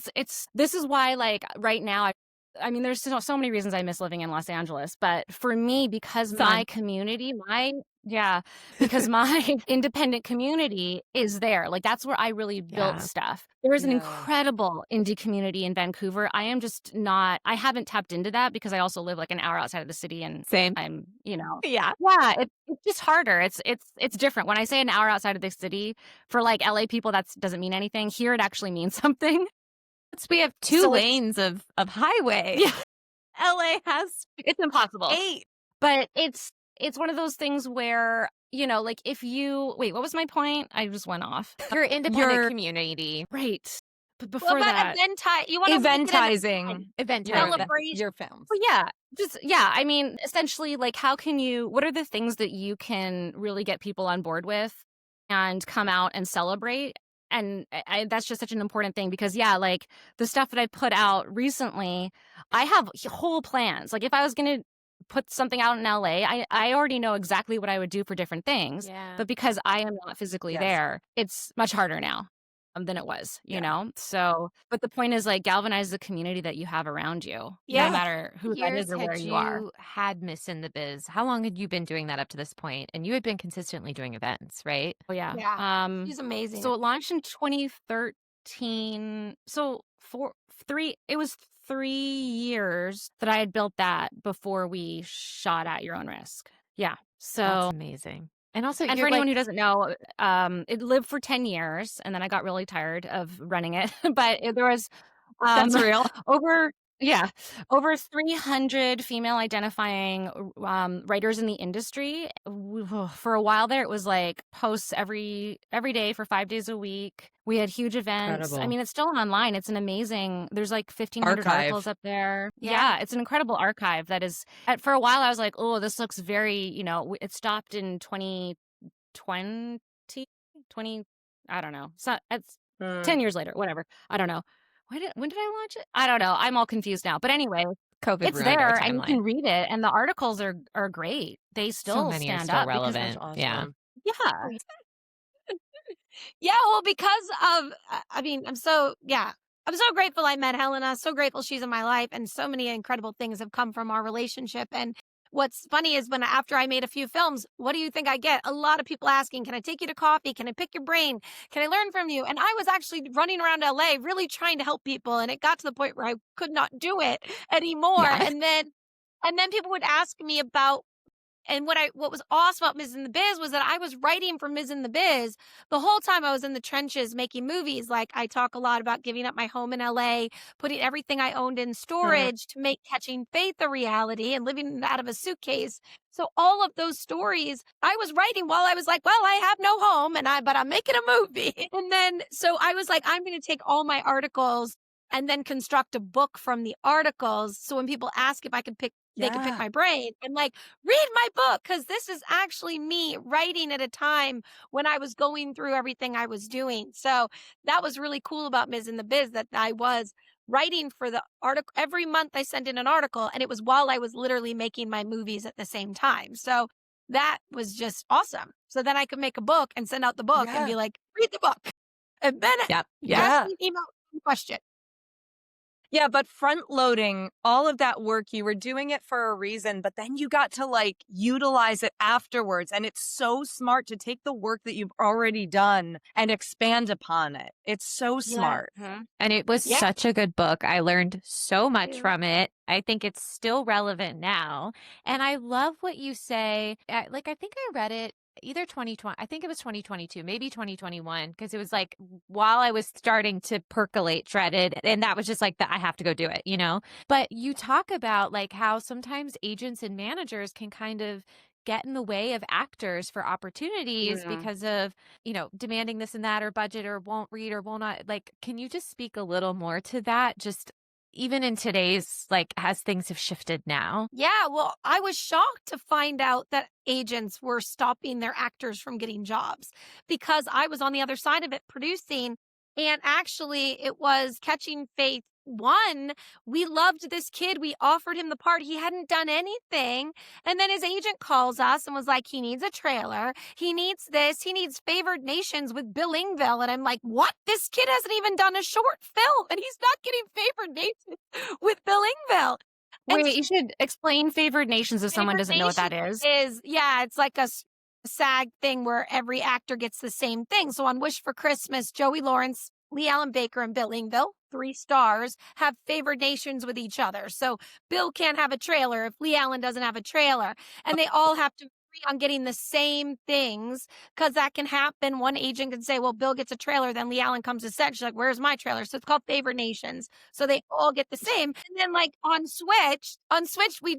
this is why right now, I mean, there's so many reasons I miss living in Los Angeles, but for me, because my community, because my independent community is there. That's where I really built stuff. There is an incredible indie community in Vancouver. I haven't tapped into that because I also live an hour outside of the city and I'm, it's just harder. It's different. When I say an hour outside of the city for LA people, that doesn't mean anything. Here, it actually means something. We have 2 lanes of highway. Yeah. LA has it's impossible. 8. But it's one of those things where, if you wait, what was my point? I just went off. Your independent community. Right. But before that, you want to eventizing celebration your films. Well, I mean, essentially, how can what are the things that you can really get people on board with and come out and celebrate? And that's just such an important thing because, the stuff that I put out recently, I have whole plans. If I was going to put something out in LA, I already know exactly what I would do for different things. Yeah. But because I am not physically there, it's much harder now than it was, you know? So, but the point is galvanize the community that you have around you, no matter who that is or where you are. You had Miss in the Biz. How long had you been doing that up to this point? And you had been consistently doing events, right? Oh, yeah. Yeah. She's amazing. So it launched in 2013. So it was 3 years that I had built that before we shot At Your Own Risk. Yeah. So that's amazing. And also, and for anyone who doesn't know, it lived for 10 years, and then I got really tired of running it. But there was that's real. over 300 female identifying writers in the industry. For a while there, it was posts every day for 5 days a week. We had huge events. Incredible. I mean, it's still online. It's an amazing, there's 1,500 articles up there. Yeah, it's an incredible archive that is, for a while I was like, oh, this looks very, it stopped in 2020, I don't know. So it's 10 years later, whatever. I don't know. When did I launch it? I don't know. I'm all confused now. But anyway, COVID it's ruined there our and you timeline. can read it. And the articles are great. They still So many are stand still up. relevant. Awesome. Yeah. Yeah, well, because of, I'm so grateful I met Helena. So grateful she's in my life. And so many incredible things have come from our relationship. And what's funny is after I made a few films, what do you think I get? A lot of people asking, can I take you to coffee? Can I pick your brain? Can I learn from you? And I was actually running around LA really trying to help people. And it got to the point where I could not do it anymore. Yeah. And then people would ask me about, and what was awesome about Ms. in the Biz was that I was writing for Ms. in the Biz the whole time I was in the trenches making movies. I talk a lot about giving up my home in LA, putting everything I owned in storage to make Catching Faith a reality and living out of a suitcase. So all of those stories I was writing while I was I have no home but I'm making a movie. And then, so I was I'm going to take all my articles and then construct a book from the articles. So when people ask if I could pick, they could pick my brain. I'm like, read my book, because this is actually me writing at a time when I was going through everything I was doing. So that was really cool about Ms. in the Biz, that I was writing for the article. Every month I sent in an article, and it was while I was literally making my movies at the same time. So that was just awesome. So then I could make a book and send out the book and be like, read the book. And then ask me an email question. Yeah, but front loading all of that work, you were doing it for a reason, but then you got to like utilize it afterwards. And it's so smart to take the work that you've already done and expand upon it. It's so smart. And it was such a good book. I learned so much from it. I think it's still relevant now. And I love what you say. Like, I think I read it either 2020, I think it was 2022, maybe 2021, because it was like while I was starting to percolate Shredded, and that was just like I have to go do it, you know? But you talk about like how sometimes agents and managers can kind of get in the way of actors for opportunities because of, you know, demanding this and that, or budget, or won't read, or will not. Like, can you just speak a little more to that? Just even in today's, like, as things have shifted now. Yeah, well, I was shocked to find out that agents were stopping their actors from getting jobs, because I was on the other side of it producing. And actually, it was Catching Faith 1. We loved this kid. We offered him the part. He hadn't done anything. And then his agent calls us and was like, he needs a trailer. He needs this. He needs Favored Nations with Bill Engvall. And I'm like, what? This kid hasn't even done a short film, and he's not getting Favored Nations with Bill Engvall. Wait, you should explain Favored Nations if someone doesn't know what that is. It's like a SAG thing where every actor gets the same thing. So on Wish for Christmas, Joey Lawrence, Lee Allen Baker, and Bill Engvall, 3 stars, have Favored Nations with each other. So Bill can't have a trailer if Lee Allen doesn't have a trailer. And they all have to agree on getting the same things, because that can happen. One agent can say, well, Bill gets a trailer, then Lee Allen comes to set. She's like, where's my trailer? So it's called Favored Nations. So they all get the same. And then like on Switch,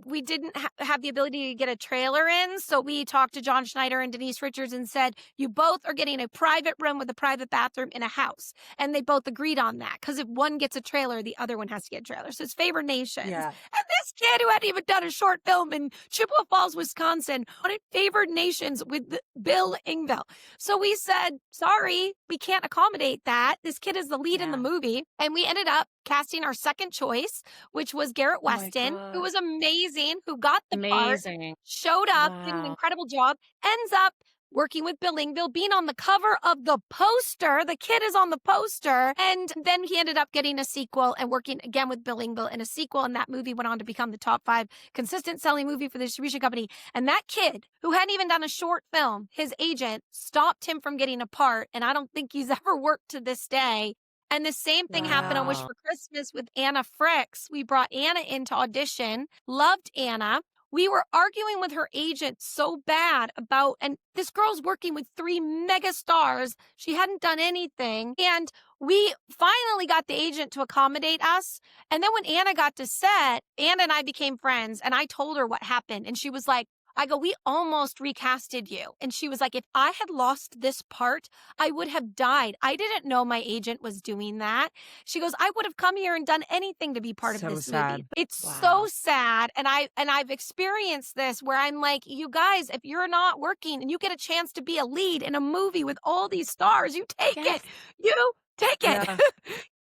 we didn't have the ability to get a trailer in. So we talked to John Schneider and Denise Richards and said, you both are getting a private room with a private bathroom in a house. And they both agreed on that, because if one gets a trailer, the other one has to get a trailer. So it's Favored Nations. And this kid who hadn't even done a short film in Chippewa Falls, Wisconsin, wanted Favored Nations with Bill Engvall. So we said, sorry, we can't accommodate that. This kid is the lead in the movie. And we ended up casting our second choice, which was Garrett Weston, who was amazing, who got the part, showed up, did an incredible job, ends up working with Bill Engvall, being on the cover of the poster. The kid is on the poster. And then he ended up getting a sequel and working again with Bill Engvall in a sequel. And that movie went on to become the top 5 consistent selling movie for the distribution company. And that kid, who hadn't even done a short film, his agent stopped him from getting a part. And I don't think he's ever worked to this day. And the same thing happened on Wish for Christmas with Anna Fricks. We brought Anna in to audition, loved Anna. We were arguing with her agent so bad about, and this girl's working with 3 mega stars. She hadn't done anything. And we finally got the agent to accommodate us. And then when Anna got to set, Anna and I became friends, and I told her what happened. And she was like, I go, we almost recasted you. And she was like, if I had lost this part, I would have died. I didn't know my agent was doing that. She goes, I would have come here and done anything to be part of this movie. It's so sad. And I've experienced this where I'm like, you guys, if you're not working and you get a chance to be a lead in a movie with all these stars, you take it. You take it.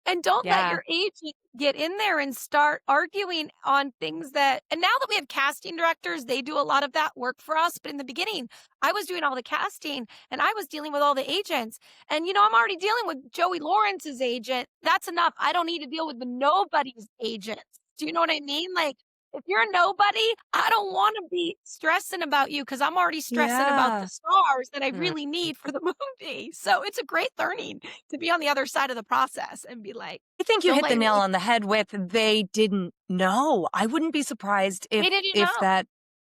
And don't let your agent get in there and start arguing on things that, and now that we have casting directors, they do a lot of that work for us. But in the beginning, I was doing all the casting and I was dealing with all the agents. And, you know, I'm already dealing with Joey Lawrence's agent. That's enough. I don't need to deal with the nobody's agents. Do you know what I mean? Like, if you're a nobody, I don't want to be stressing about you, because I'm already stressing about the stars that I really need for the movie. So it's a great learning to be on the other side of the process and be like, I think you hit the nail on the head with they didn't know. I wouldn't be surprised if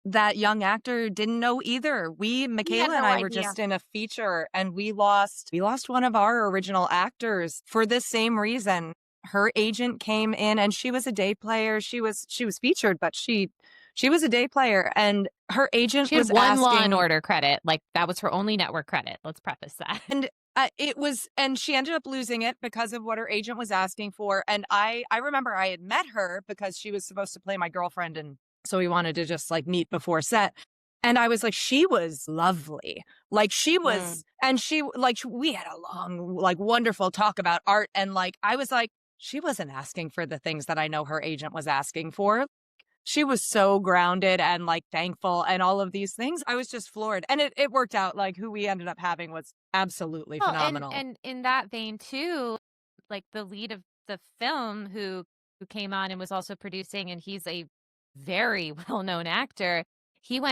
that young actor didn't know either. Makayla and I were just in a feature, and we lost one of our original actors for this same reason. Her agent came in, and she was a day player. She was featured, but she was a day player, and her agent was one asking, Law and Order credit. Like, that was her only network credit. Let's preface that. And It was, and she ended up losing it because of what her agent was asking for. And I remember I had met her because she was supposed to play my girlfriend. And so we wanted to just like meet before set. And I was like, she was lovely. Like she was, and she, like, we had a long, like, wonderful talk about art. And like, I was like, she wasn't asking for the things that I know her agent was asking for. She was so grounded and like thankful and all of these things. I was just floored. And it worked out. Like who we ended up having was absolutely phenomenal. And in that vein too, like the lead of the film who came on and was also producing, and he's a very well-known actor. He's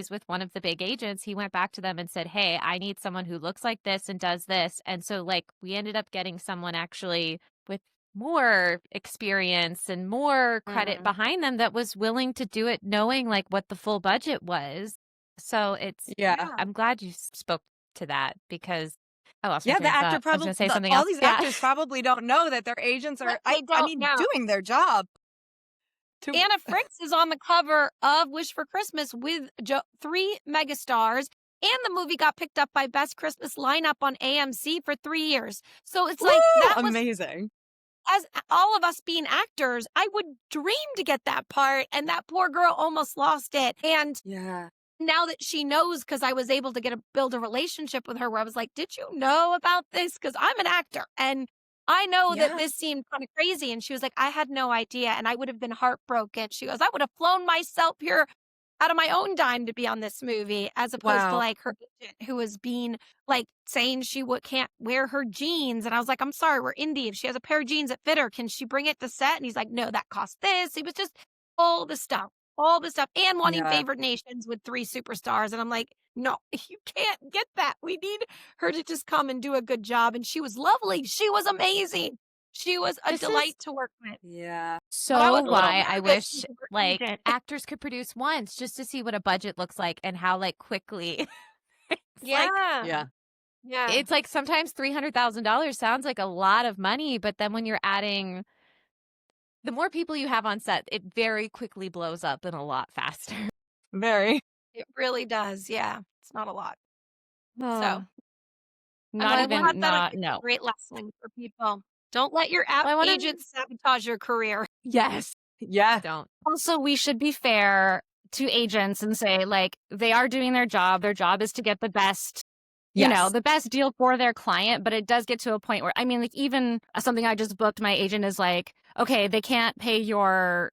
with one of the big agents. He went back to them and said, hey, I need someone who looks like this and does this. And so like we ended up getting someone actually with more experience and more credit behind them that was willing to do it knowing like what the full budget was. So it's, I'm glad you spoke to that because the actor probably, I was say something all else. these actors probably don't know that their agents are, doing their job. Anna Fricks is on the cover of Wish for Christmas with 3 megastars. And the movie got picked up by Best Christmas Lineup on AMC for 3 years. So it's like, that was amazing. As all of us being actors, I would dream to get that part. And that poor girl almost lost it. And now that she knows, because I was able to build a relationship with her where I was like, did you know about this? Because I'm an actor. And I know that this seemed kind of crazy. And she was like, I had no idea. And I would have been heartbroken. She goes, I would have flown myself here out of my own dime to be on this movie, as opposed to like her agent who was being like saying she can't wear her jeans. And I was like, I'm sorry, we're indie. If she has a pair of jeans that fit her, can she bring it to set? And he's like, no, that costs this. It was just all the stuff and wanting favored nations with 3 superstars. And I'm like, no, you can't get that. We need her to just come and do a good job. And she was lovely. She was amazing. She was a delight to work with. Yeah. So why I wish like actors could produce once just to see what a budget looks like and how like quickly. It's like sometimes $300,000 sounds like a lot of money, but then when you're adding the more people you have on set, it very quickly blows up and a lot faster. Very. It really does. Yeah. It's not a lot. So great lesson for people. Don't let your agent sabotage your career. Yes. Yeah. Don't. Also, we should be fair to agents and say, like, they are doing their job. Their job is to get the best, the best deal for their client. But it does get to a point where, I mean, like, even something I just booked, my agent is like, okay, they can't pay your,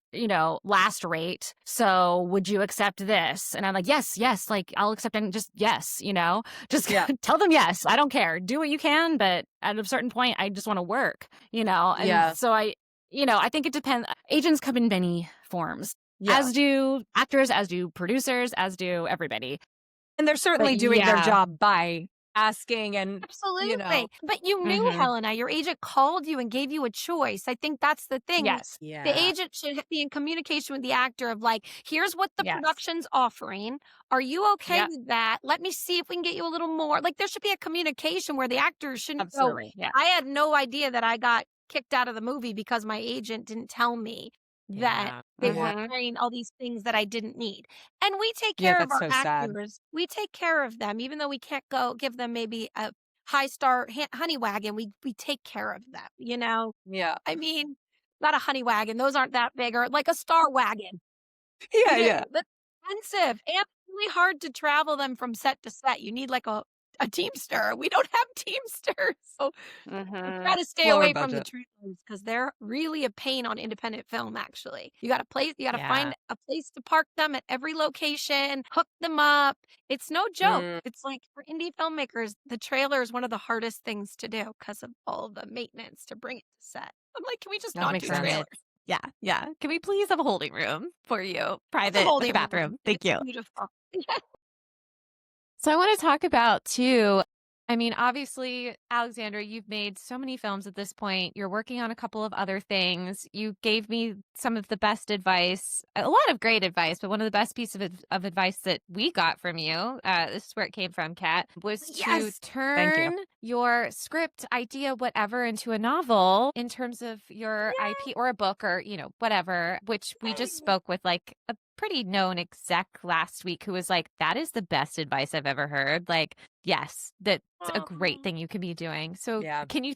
last rate. So would you accept this? And I'm like, yes, like I'll accept and just yes, just tell them yes. I don't care. Do what you can. But at a certain point, I just want to work, And so I think it depends. Agents come in many forms, as do actors, as do producers, as do everybody. And they're certainly doing their job by asking and absolutely. But you knew, Helenna, your agent called you and gave you a choice. I think that's the thing. Yes. Yeah. The agent should be in communication with the actor of like, here's what the production's offering. Are you okay with that? Let me see if we can get you a little more. Like there should be a communication where the actor shouldn't go, I had no idea that I got kicked out of the movie because my agent didn't tell me that they were carrying all these things that I didn't need. And we take care of our actors. Sad. We take care of them, even though we can't go give them maybe a high star honey wagon. We take care of them, Yeah. I mean, not a honey wagon. Those aren't that big, or like a star wagon. Yeah. That's expensive and really hard to travel them from set to set. You need like a Teamster. We don't have Teamsters. So try to stay away from the trailers because they're really a pain on independent film, actually. You got to find a place to park them at every location, hook them up. It's no joke. It's like for indie filmmakers, the trailer is one of the hardest things to do because of all the maintenance to bring it to set. I'm like, can we just not do trailers? Yeah. Can we please have a holding room for you? Private bathroom. Thank you. Beautiful. So I want to talk about, too, I mean, obviously, Alexandra, you've made so many films at this point. You're working on a couple of other things. You gave me some of the best advice, a lot of great advice, but one of the best pieces of advice that we got from you, this is where it came from, Kat, was to turn your script, idea, whatever, into a novel in terms of your IP or a book or, whatever, which we just spoke with like a pretty known exec last week who was like, that is the best advice I've ever heard. Like, yes, that's a great thing you could be doing. So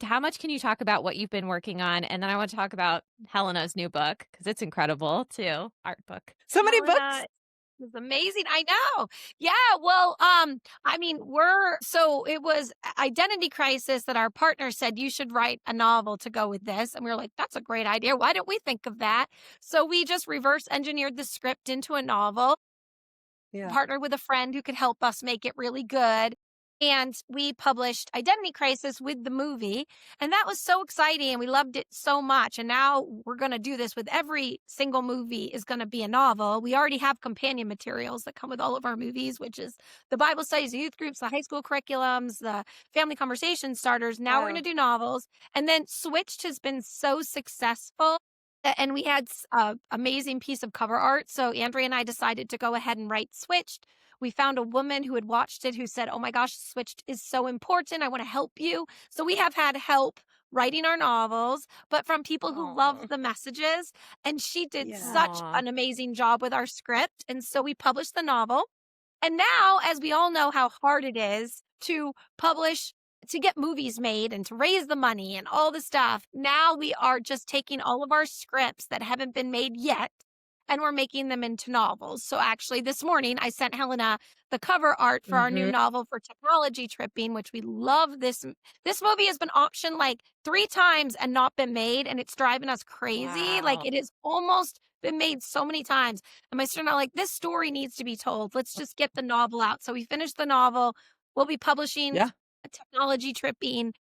how much can you talk about what you've been working on? And then I want to talk about Helena's new book, because it's incredible too. Art book. So many books. It's amazing. I know. Yeah. Well, I mean, it was Identity Crisis that our partner said you should write a novel to go with this. And we were like, that's a great idea. Why didn't we think of that? So we just reverse engineered the script into a novel. Yeah. Partnered with a friend who could help us make it really good. And we published Identity Crisis with the movie. And that was so exciting. And we loved it so much. And now we're going to do this with every single movie is going to be a novel. We already have companion materials that come with all of our movies, which is the Bible studies, the youth groups, the high school curriculums, the family conversation starters. Now we're going to do novels. And then Switched has been so successful. And we had an amazing piece of cover art. So Andrea and I decided to go ahead and write Switched. We found a woman who had watched it who said, oh my gosh, Switched is so important. I want to help you. So we have had help writing our novels, but from people who love the messages. And she did such an amazing job with our script. And so we published the novel. And now, as we all know how hard it is to publish, to get movies made and to raise the money and all the stuff, now we are just taking all of our scripts that haven't been made yet and we're making them into novels. So actually this morning I sent Helenna the cover art for our new novel for Technology Tripping, which we love. This movie has been optioned like 3 times and not been made, and it's driving us crazy. Wow. Like it has almost been made so many times. And my sister and I are like, this story needs to be told. Let's just get the novel out. So we finished the novel. We'll be publishing Technology Tripping.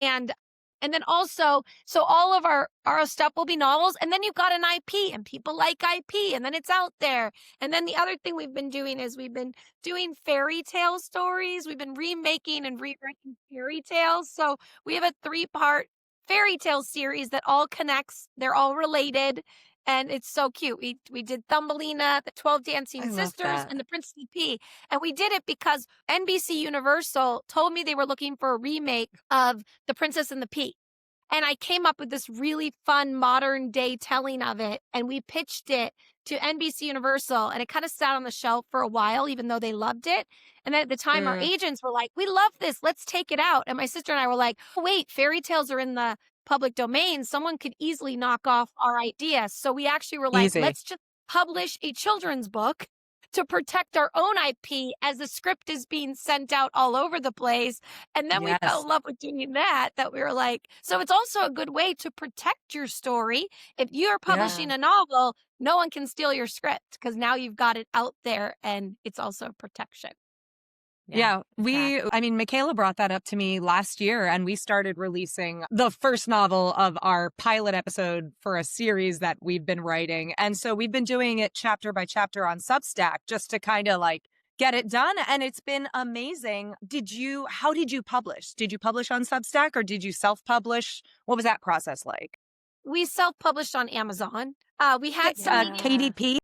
And then also, so all of our stuff will be novels. And then you've got an IP and people like IP and then it's out there. And then the other thing we've been doing is we've been doing fairy tale stories. We've been remaking and rewriting fairy tales. So we have a 3-part fairy tale series that all connects. They're all related. And it's so cute. We did Thumbelina, the 12 Dancing Sisters, and the Princess P. And we did it because NBC Universal told me they were looking for a remake of The Princess and the Pea. And I came up with this really fun modern day telling of it. And we pitched it to NBC Universal. And it kind of sat on the shelf for a while, even though they loved it. And then at the time, our agents were like, we love this. Let's take it out. And my sister and I were like, oh, wait, fairy tales are in the public domain. Someone could easily knock off our idea. So we actually were like, let's just publish a children's book to protect our own IP as the script is being sent out all over the place. And then we fell in love with doing that we were like, so it's also a good way to protect your story. If you're publishing a novel, no one can steal your script because now you've got it out there and it's also protection. Makayla brought that up to me last year and we started releasing the first novel of our pilot episode for a series that we've been writing. And so we've been doing it chapter by chapter on Substack just to kind of like get it done. And it's been amazing. How did you publish? Did you publish on Substack or did you self-publish? What was that process like? We self-published on Amazon. We had some KDP.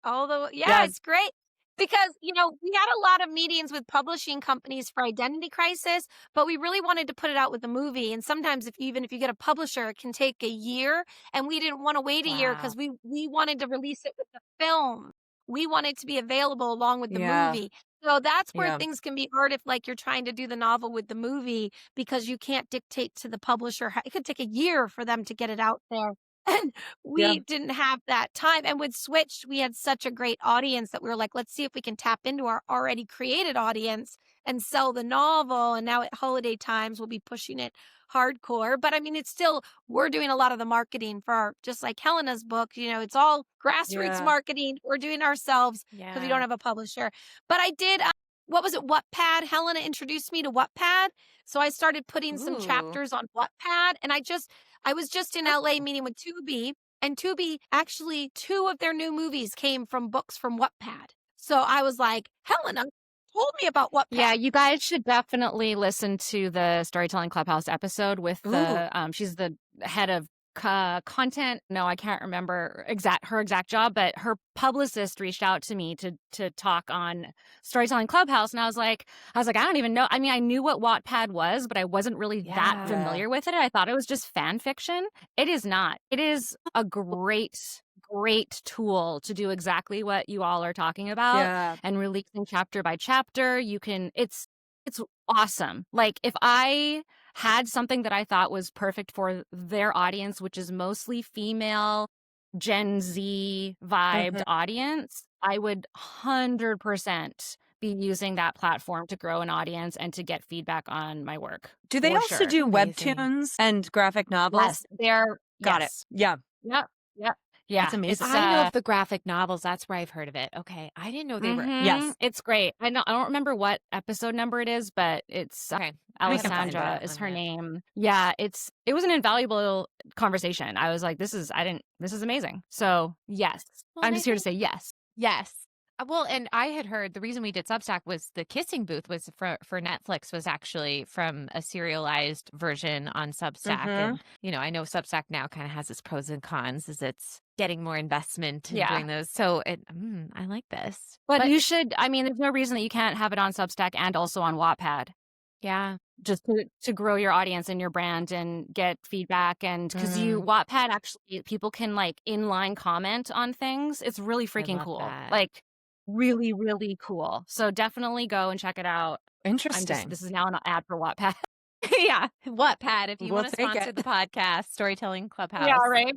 It's great. Because, we had a lot of meetings with publishing companies for Identity Crisis, but we really wanted to put it out with the movie. And sometimes even if you get a publisher, it can take a year. And we didn't want to wait a year because we wanted to release it with the film. We wanted to be available along with the movie. So that's where things can be hard if like you're trying to do the novel with the movie because you can't dictate to the publisher. It could take a year for them to get it out there. And we didn't have that time. And with Switched, we had such a great audience that we were like, let's see if we can tap into our already created audience and sell the novel. And now at holiday times, we'll be pushing it hardcore. But I mean, it's still, we're doing a lot of the marketing for just like Helena's book. It's all grassroots marketing. We're doing ourselves because we don't have a publisher. But I did, Wattpad? Helenna introduced me to Wattpad. So I started putting some chapters on Wattpad. And I was just in LA meeting with Tubi, and Tubi actually 2 of their new movies came from books from Wattpad. So I was like, Helenna told me about Wattpad. Yeah, you guys should definitely listen to the Storytelling Clubhouse episode with she's the head of content. No, I can't remember her exact job, but her publicist reached out to me to talk on Storytelling Clubhouse, and I was like, I don't even know. I mean, I knew what Wattpad was, but I wasn't really that familiar with it. I thought it was just fan fiction. It is not. It is a great great tool to do exactly what you all are talking about and releasing chapter by chapter. It's awesome. Like if I had something that I thought was perfect for their audience, which is mostly female, Gen Z vibed audience, I would 100% be using that platform to grow an audience and to get feedback on my work. Do they also do webtoons and graphic novels? Yes, Got it. Yeah. Yeah, That's amazing. I know of the graphic novels. That's where I've heard of it. Okay. I didn't know they were. Yes. It's great. I don't remember what episode number it is, but it's Okay. Alexandra is her name. Yeah, it was an invaluable conversation. I was like, this is amazing. So yes, Well, I'm just here to say yes. Yes. Well, and I had heard the reason we did Substack was the kissing booth was for Netflix was actually from a serialized version on Substack. And, I know Substack now kind of has its pros and cons as it's getting more investment in doing those. So I like this. But you should, there's no reason that you can't have it on Substack and also on Wattpad. Yeah. Just to grow your audience and your brand and get feedback. And because Wattpad actually, people can like inline comment on things. It's really freaking cool. That. Like really, really cool. So definitely go and check it out. Interesting. This is now an ad for Wattpad. Yeah. Wattpad, if you We'll want to take sponsor it. the podcast, Storytelling Clubhouse. Yeah, right.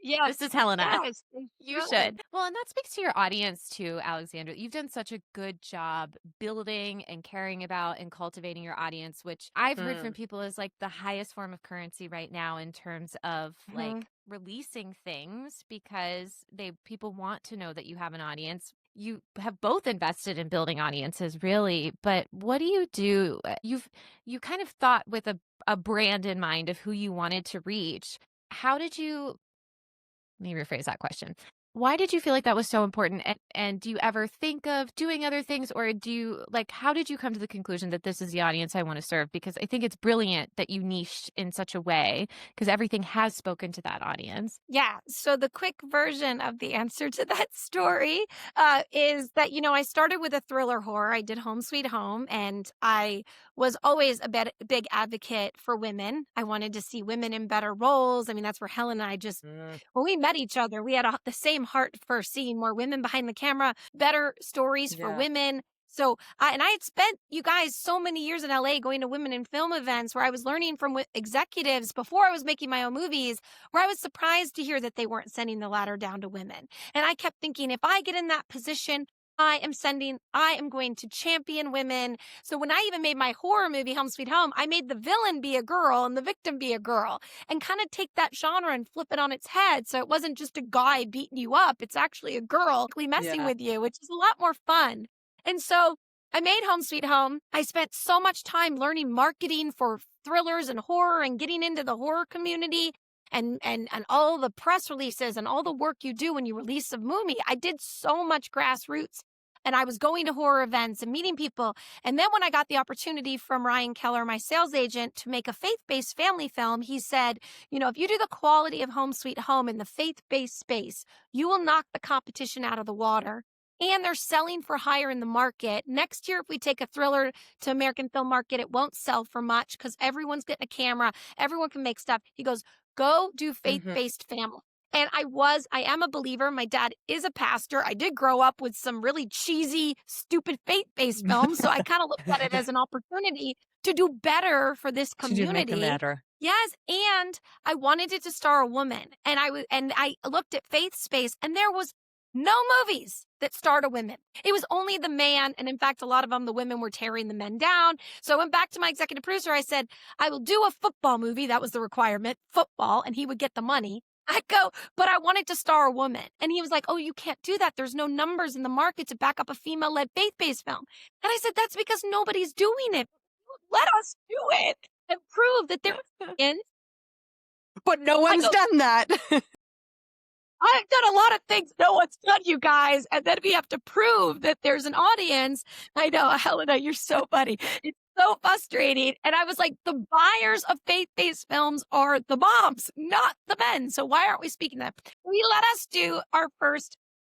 Yeah. This is Helenna. Yes, You should. Well, and that speaks to your audience too, Alexandra. You've done such a good job building and caring about and cultivating your audience, which I've heard from people is like the highest form of currency right now in terms of like releasing things because people want to know that you have an audience. You have both invested in building audiences, really, but what do you do? You kind of thought with a brand in mind of who you wanted to reach. How did you Let me rephrase that question. Why did you feel like that was so important? And do you ever think of doing other things, or how did you come to the conclusion that this is the audience I want to serve? Because I think it's brilliant that you niched in such a way because everything has spoken to that audience. Yeah. So the quick version of the answer to that story is that, I started with a thriller horror. I did Home Sweet Home, and I was always a big advocate for women. I wanted to see women in better roles. That's where Helen and I when we met each other, we had the same heart for seeing more women behind the camera, better stories for women. So, I had spent, you guys, so many years in LA going to women in film events where I was learning from executives before I was making my own movies, where I was surprised to hear that they weren't sending the ladder down to women. And I kept thinking, if I get in that position, I am going to champion women. So when I even made my horror movie, Home Sweet Home, I made the villain be a girl and the victim be a girl and kind of take that genre and flip it on its head. So it wasn't just a guy beating you up. It's actually a girl messing with you, which is a lot more fun. And so I made Home Sweet Home. I spent so much time learning marketing for thrillers and horror and getting into the horror community. And all the press releases and all the work you do when you release a movie. I did so much grassroots, and I was going to horror events and meeting people. And then when I got the opportunity from Ryan Keller, my sales agent, to make a faith-based family film, he said, if you do the quality of Home Sweet Home in the faith-based space, you will knock the competition out of the water. And they're selling for higher in the market. Next year, if we take a thriller to American film market, it won't sell for much because everyone's getting a camera. Everyone can make stuff. He goes, go do faith-based family. And I am a believer. My dad is a pastor. I did grow up with some really cheesy, stupid faith-based films. So I kind of looked at it as an opportunity to do better for this community. To make them better. Yes. And I wanted it to star a woman. And I looked at faith space, and there was no movies that starred a woman. It was only the man. And in fact, a lot of them, the women were tearing the men down. So I went back to my executive producer. I said, I will do a football movie. That was the requirement, football. And he would get the money. I go, but I wanted to star a woman. And he was like, oh, you can't do that. There's no numbers in the market to back up a female-led faith-based film. And I said, that's because nobody's doing it. Let us do it and prove that there is. But no one's done that. I've done a lot of things no one's done, you guys. And then we have to prove that there's an audience. I know, Helena, you're so funny. It's so frustrating. And I was like, the buyers of faith-based films are the moms, not the men. So why aren't we speaking that? We let us do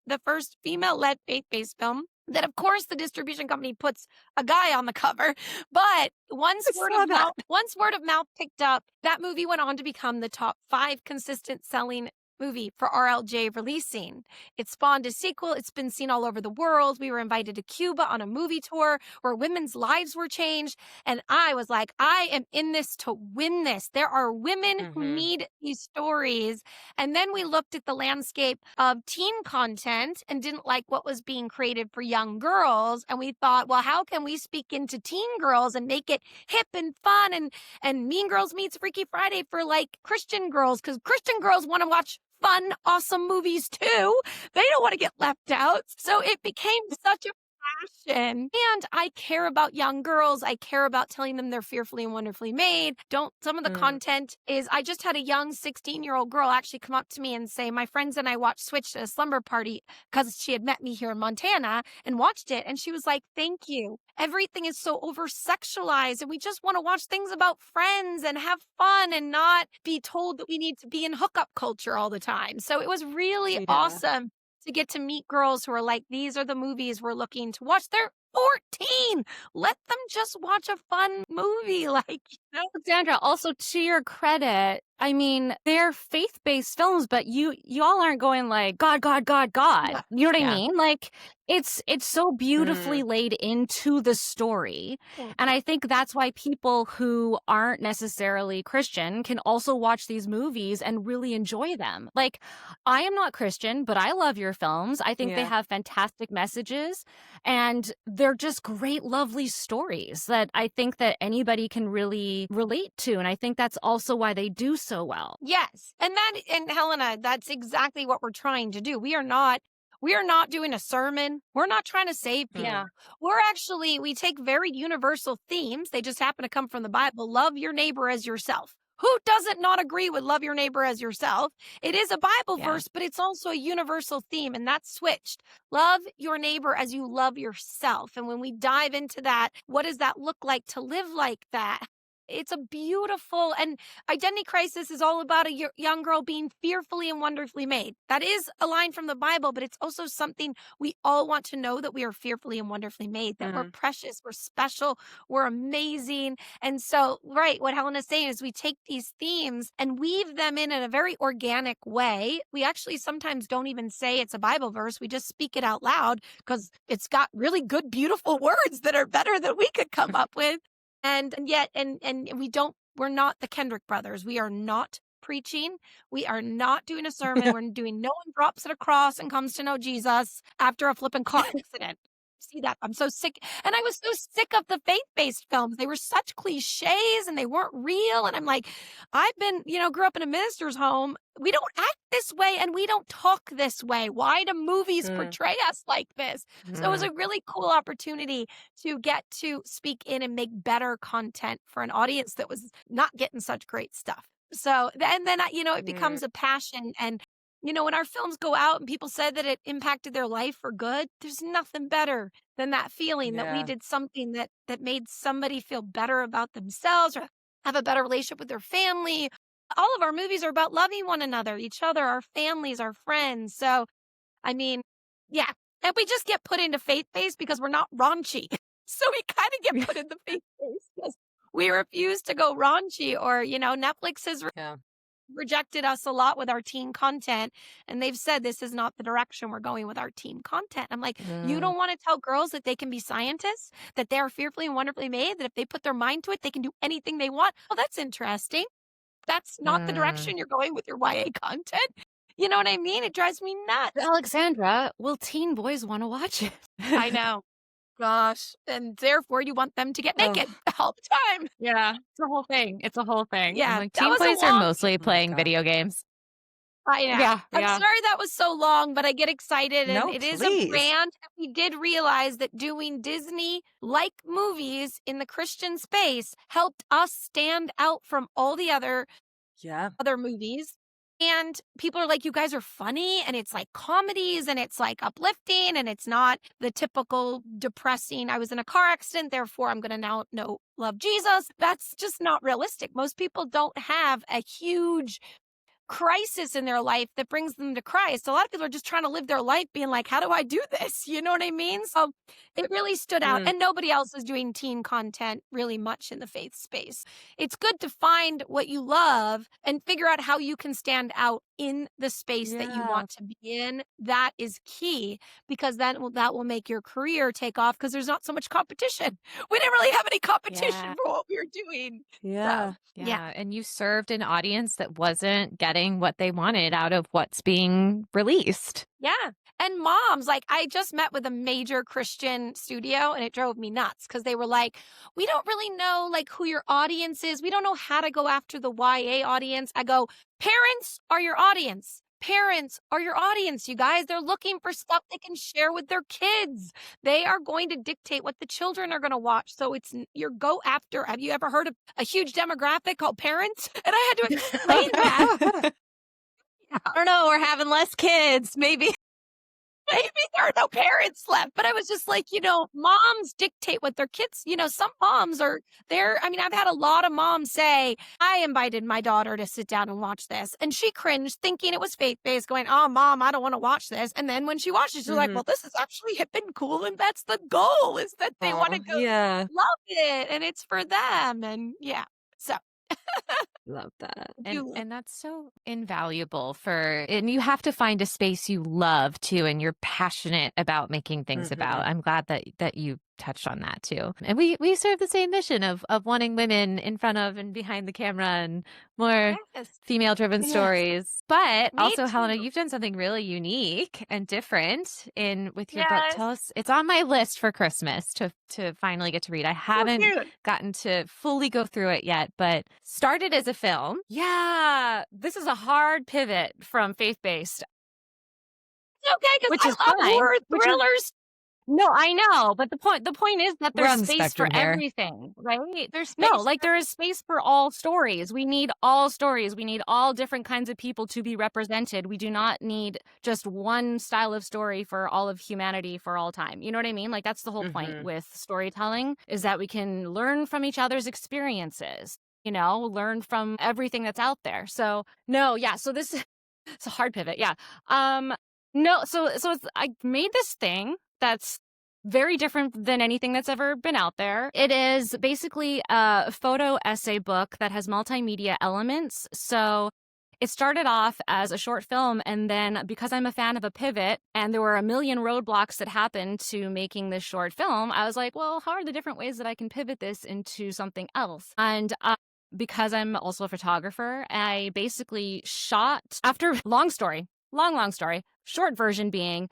the first female-led faith-based film. That, of course, the distribution company puts a guy on the cover. But once word of mouth picked up, that movie went on to become the top 5 consistent selling movie for RLJ releasing. It spawned a sequel. It's been seen all over the world. We were invited to Cuba on a movie tour where women's lives were changed. And I was like, I am in this to win this. There are women who need these stories. And then we looked at the landscape of teen content and didn't like what was being created for young girls. And we thought, well, how can we speak into teen girls and make it hip and fun and Mean Girls Meets Freaky Friday for like Christian girls? Because Christian girls want to watch fun, awesome movies too. They don't want to get left out. So it became such a passion. And I care about young girls. I care about telling them they're fearfully and wonderfully made. Some of the content is, I just had a young 16-year-old girl actually come up to me and say, my friends and I watched Switched at a slumber party because she had met me here in Montana and watched it. And she was like, thank you. Everything is so over-sexualized and we just want to watch things about friends and have fun and not be told that we need to be in hookup culture all the time. So it was really awesome to get to meet girls who are like, these are the movies we're looking to watch. They're 14. Let them just watch a fun movie. Alexandra, also to your credit, I mean, they're faith-based films, but you all aren't going like, God, God, God, God. Yeah. You know what I mean? Like, it's so beautifully laid into the story. And I think that's why people who aren't necessarily Christian can also watch these movies and really enjoy them. Like, I am not Christian, but I love your films. I think they have fantastic messages and they're just great, lovely stories that I think that anybody can really relate to. And I think that's also why they do so well. Yes. And Helena, that's exactly what we're trying to do. We are not doing a sermon. We're not trying to save people. Yeah. We take very universal themes. They just happen to come from the Bible. Love your neighbor as yourself. Who doesn't not agree with love your neighbor as yourself? It is a Bible verse, but it's also a universal theme, and that's switched. Love your neighbor as you love yourself. And when we dive into that, what does that look like to live like that? It's a beautiful, and Identity Crisis is all about a young girl being fearfully and wonderfully made. That is a line from the Bible, but it's also something we all want to know, that we are fearfully and wonderfully made, that we're precious, we're special, we're amazing. And so, what Helena's saying is we take these themes and weave them in a very organic way. We actually sometimes don't even say it's a Bible verse. We just speak it out loud because it's got really good, beautiful words that are better than we could come up with. And yet we're not the Kendrick brothers. We are not preaching. We are not doing a sermon. We're doing no one drops at a cross and comes to know Jesus after a flipping car accident. See that? I'm so sick. And I was so sick of the faith-based films. They were such cliches and they weren't real. And I'm like, I've been, grew up in a minister's home. We don't act this way and we don't talk this way. Why do movies portray us like this? So it was a really cool opportunity to get to speak in and make better content for an audience that was not getting such great stuff. So, and then, it becomes a passion. And when our films go out and people said that it impacted their life for good, there's nothing better than that feeling that we did something that made somebody feel better about themselves or have a better relationship with their family. All of our movies are about loving one another, each other, our families, our friends. So, I mean, and we just get put into faith-based because we're not raunchy. So we kind of get put in the faith-based because we refuse to go raunchy, or, Netflix has rejected us a lot with our teen content, and they've said this is not the direction we're going with our teen content. I'm like, you don't want to tell girls that they can be scientists, that they are fearfully and wonderfully made, that if they put their mind to it, they can do anything they want? Well, that's interesting. That's not the direction you're going with your YA content. You know what I mean? It drives me nuts. Alexandra, will teen boys want to watch it? I know. Gosh. And therefore you want them to get naked all the time. Yeah. It's a whole thing. Yeah. Like, Teen boys are mostly playing video games. I know. Yeah. I'm sorry that was so long, but I get excited. And it is a brand. We did realize that doing Disney-like movies in the Christian space helped us stand out from all the other movies. And people are like, you guys are funny, and it's like comedies, and it's like uplifting, and it's not the typical depressing, I was in a car accident, therefore I'm going to now love Jesus. That's just not realistic. Most people don't have a huge crisis in their life that brings them to Christ. A lot of people are just trying to live their life being like, how do I do this? You know what I mean? So it really stood out. And nobody else is doing teen content really much in the faith space. It's good to find what you love and figure out how you can stand out in the space that you want to be in. That is key, because that will make your career take off, because there's not so much competition. We didn't really have any competition for what we were doing. Yeah. So, Yeah. And you served an audience that wasn't getting what they wanted out of what's being released. Yeah. And moms, like, I just met with a major Christian studio, and it drove me nuts, because they were like, we don't really know like who your audience is. We don't know how to go after the YA audience. I go, parents are your audience. Parents are your audience, you guys. They're looking for stuff they can share with their kids. They are going to dictate what the children are going to watch. So it's your go after. Have you ever heard of a huge demographic called parents? And I had to explain that. I don't know. We're having less kids. Maybe there are no parents left. But I was just like, moms dictate what their kids, some moms are there. I mean, I've had a lot of moms say, I invited my daughter to sit down and watch this, and she cringed thinking it was faith-based, going, oh, mom, I don't want to watch this. And then when she watches, she's like, well, this is actually hip and cool. And that's the goal, is that they want to go love it. And it's for them. And so. Love that. And that's so invaluable and you have to find a space you love too, and you're passionate about making things about. I'm glad that you touched on that too. And we serve the same mission of wanting women in front of and behind the camera, and more female driven stories. But also, Helena, you've done something really unique and different with your book. Tell us. It's on my list for Christmas to finally get to read. I haven't gotten to fully go through it yet, but started as a film. Yeah, this is a hard pivot from faith-based. It's okay, because I love horror thrillers. No, I know, but the point is that there's space for everything, right? There's space there is space for all stories. We need all stories. We need all different kinds of people to be represented. We do not need just one style of story for all of humanity for all time. You know what I mean? Like, that's the whole point with storytelling, is that we can learn from each other's experiences, learn from everything that's out there. So so this it's a hard pivot. Yeah. I made this thing that's very different than anything that's ever been out there. It is basically a photo essay book that has multimedia elements. So it started off as a short film, and then because I'm a fan of a pivot and there were a million roadblocks that happened to making this short film, I was like, well, how are the different ways that I can pivot this into something else? And because I'm also a photographer, I basically shot, after long story, short version being,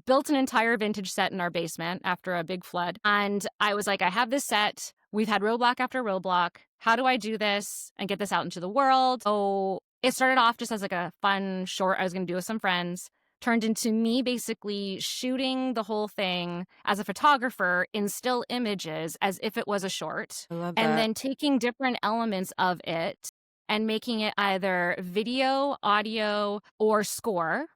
built an entire vintage set in our basement after a big flood. And I was like, I have this set. We've had roadblock after roadblock. How do I do this and get this out into the world? So it started off just as like a fun short I was going to do with some friends. Turned into me basically shooting the whole thing as a photographer in still images as if it was a short. I love that. And then taking different elements of it and making it either video, audio, or score.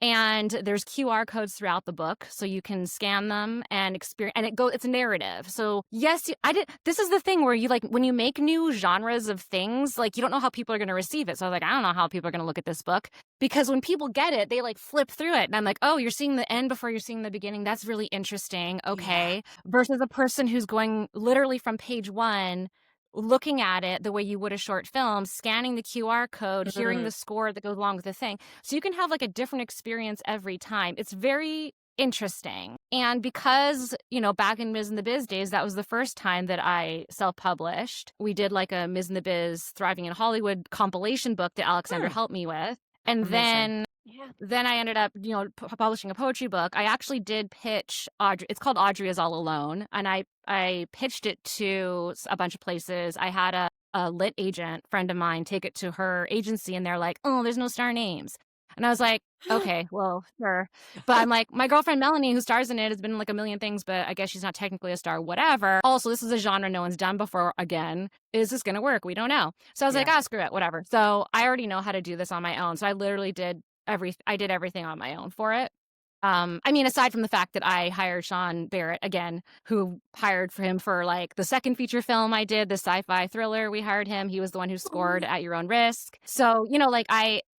And there's QR codes throughout the book, so you can scan them and experience. And it's a narrative. So yes, this is the thing where you, like, when you make new genres of things, like, you don't know how people are going to receive it. So I was like, I don't know how people are going to look at this book, because when people get it, they like flip through it, and I'm like, oh, you're seeing the end before you're seeing the beginning. That's really interesting. Okay, versus a person who's going literally from page 1. Looking at it the way you would a short film, scanning the QR code, hearing the score that goes along with the thing. So you can have like a different experience every time. It's very interesting. And because, back in Ms. in the Biz days, that was the first time that I self-published. We did like a Ms. in the Biz Thriving in Hollywood compilation book that Alexandra helped me with. And then I ended up, publishing a poetry book. I actually did pitch Audrey. It's called Audrey is All Alone. And I pitched it to a bunch of places. I had a lit agent friend of mine take it to her agency, and they're like, oh, there's no star names. And I was like, okay, well, sure. But I'm like, my girlfriend Melanie, who stars in it, has been in like a million things, but I guess she's not technically a star, whatever. Also, this is a genre no one's done before. Again, is this going to work? We don't know. So I was like, screw it, whatever. So I already know how to do this on my own. So I literally did everything on my own for it. Aside from the fact that I hired Sean Barrett again, who hired for him for like the second feature film I did, the sci-fi thriller, we hired him. He was the one who scored At Your Own Risk. So,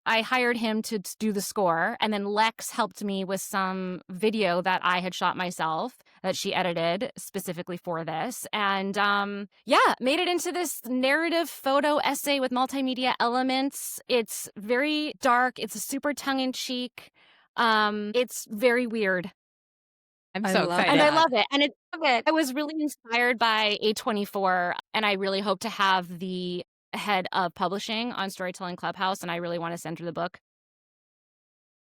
I hired him to do the score, and then Lex helped me with some video that I had shot myself that she edited specifically for this. And made it into this narrative photo essay with multimedia elements. It's very dark. It's super tongue-in-cheek. It's very weird. I'm so excited. And I love it. And I was really inspired by A24, and I really hope to have the head of publishing on Storytelling Clubhouse, and I really want to send her the book.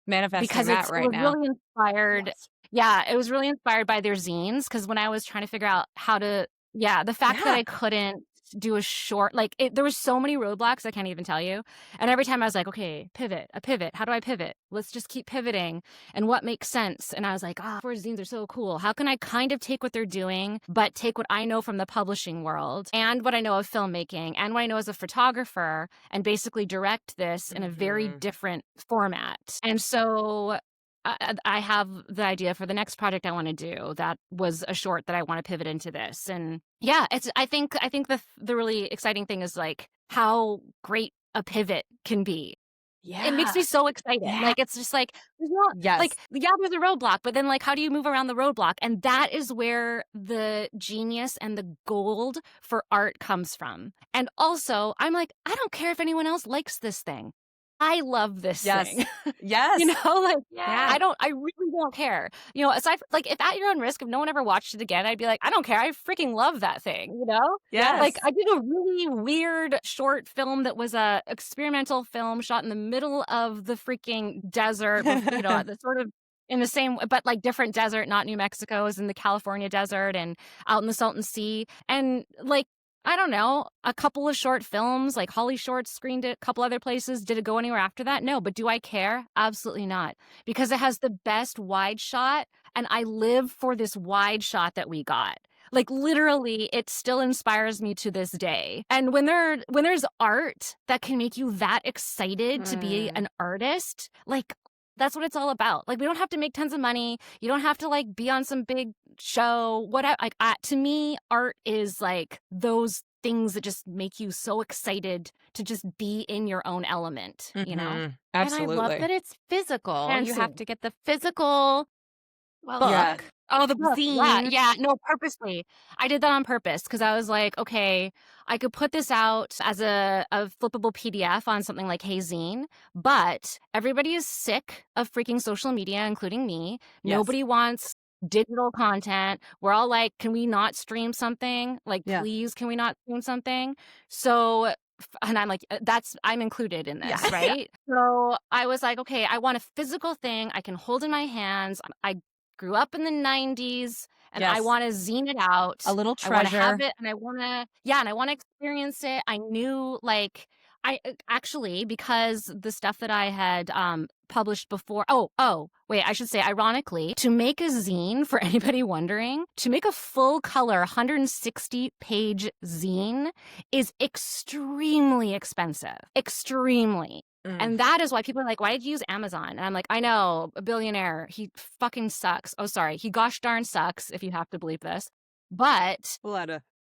Manifesting because that it right was now. really inspired. Yes. Yeah, it was really inspired by their zines, because when I was trying to figure out how to, the fact that I couldn't do a short, there was so many roadblocks I can't even tell you. And every time I was like, okay, a pivot. How do I pivot? Let's just keep pivoting. And what makes sense? And I was like, for zines are so cool. How can I kind of take what they're doing, but take what I know from the publishing world and what I know of filmmaking and what I know as a photographer and basically direct this in a very different format? And so I have the idea for the next project I want to do. That was a short that I want to pivot into this. And I think the really exciting thing is like how great a pivot can be. Yeah. It makes me so excited. Yeah. Like, it's just like, there's a roadblock, but then like, how do you move around the roadblock? And that is where the genius and the gold for art comes from. And also, I'm like, I don't care if anyone else likes this thing. I love this thing. Yes. I really don't care. Aside from, if At Your Own Risk, if no one ever watched it again, I'd be like, I don't care. I freaking love that thing, Yes. I did a really weird short film that was a experimental film shot in the middle of the freaking desert, the sort of in the same, but like different desert, not New Mexico, is in the California desert and out in the Salton Sea. And I don't know, a couple of short films, like Holly Shorts screened it a couple other places. Did it go anywhere after that? No, but do I care? Absolutely not. Because it has the best wide shot, and I live for this wide shot that we got. Literally, it still inspires me to this day. And when there's art that can make you that excited to be an artist, that's what it's all about. We don't have to make tons of money. You don't have to be on some big show. Whatever. To me, art is those things that just make you so excited to just be in your own element. Absolutely. And I love that it's physical. And you have to get the physical book. Yeah. Oh, the book. Zine. Yeah. No, purposely. I did that on purpose because I was like, okay, I could put this out as a flippable PDF on something like HeyZine, but everybody is sick of freaking social media, including me. Yes. Nobody wants digital content. We're all like, can we not stream something? Please, can we not stream something? So, and I'm like, I'm included in this, right? So I was like, okay, I want a physical thing I can hold in my hands. I grew up in the 90s and I want to zine it out. A little treasure. I want to have it and I want to experience it. I knew because the stuff that I had published before. I should say, ironically, to make a zine, for anybody wondering, to make a full color 160-page zine is extremely expensive. Extremely. And that is why people are like, why did you use Amazon? And I'm like, I know, a billionaire. He fucking sucks. Oh, sorry. He gosh darn sucks, if you have to believe this. But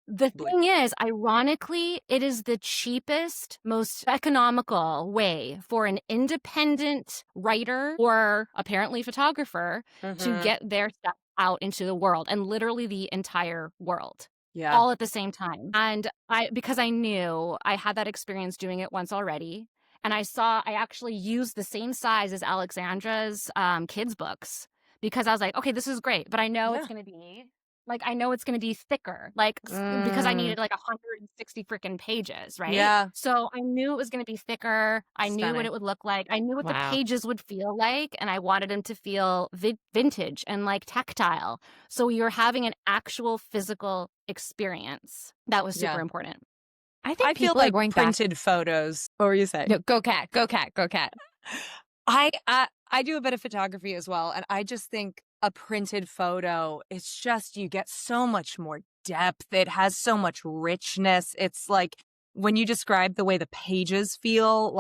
the thing is, ironically, it is the cheapest, most economical way for an independent writer or apparently photographer to get their stuff out into the world, and literally the entire world. Yeah. All at the same time. And because I knew I had that experience doing it once already. And I actually used the same size as Alexandra's kids' books because I was like, okay, this is great, but I know it's going to be thicker, because I needed 160 freaking pages, right? Yeah. So I knew it was going to be thicker. I knew what it would look like. I knew what the pages would feel like, and I wanted them to feel vintage and tactile. So you're having an actual physical experience. That was super important. I feel like printed photos. What were you saying? No, go cat. I do a bit of photography as well, and I just think a printed photo, it's just, you get so much more depth. It has so much richness. It's when you describe the way the pages feel,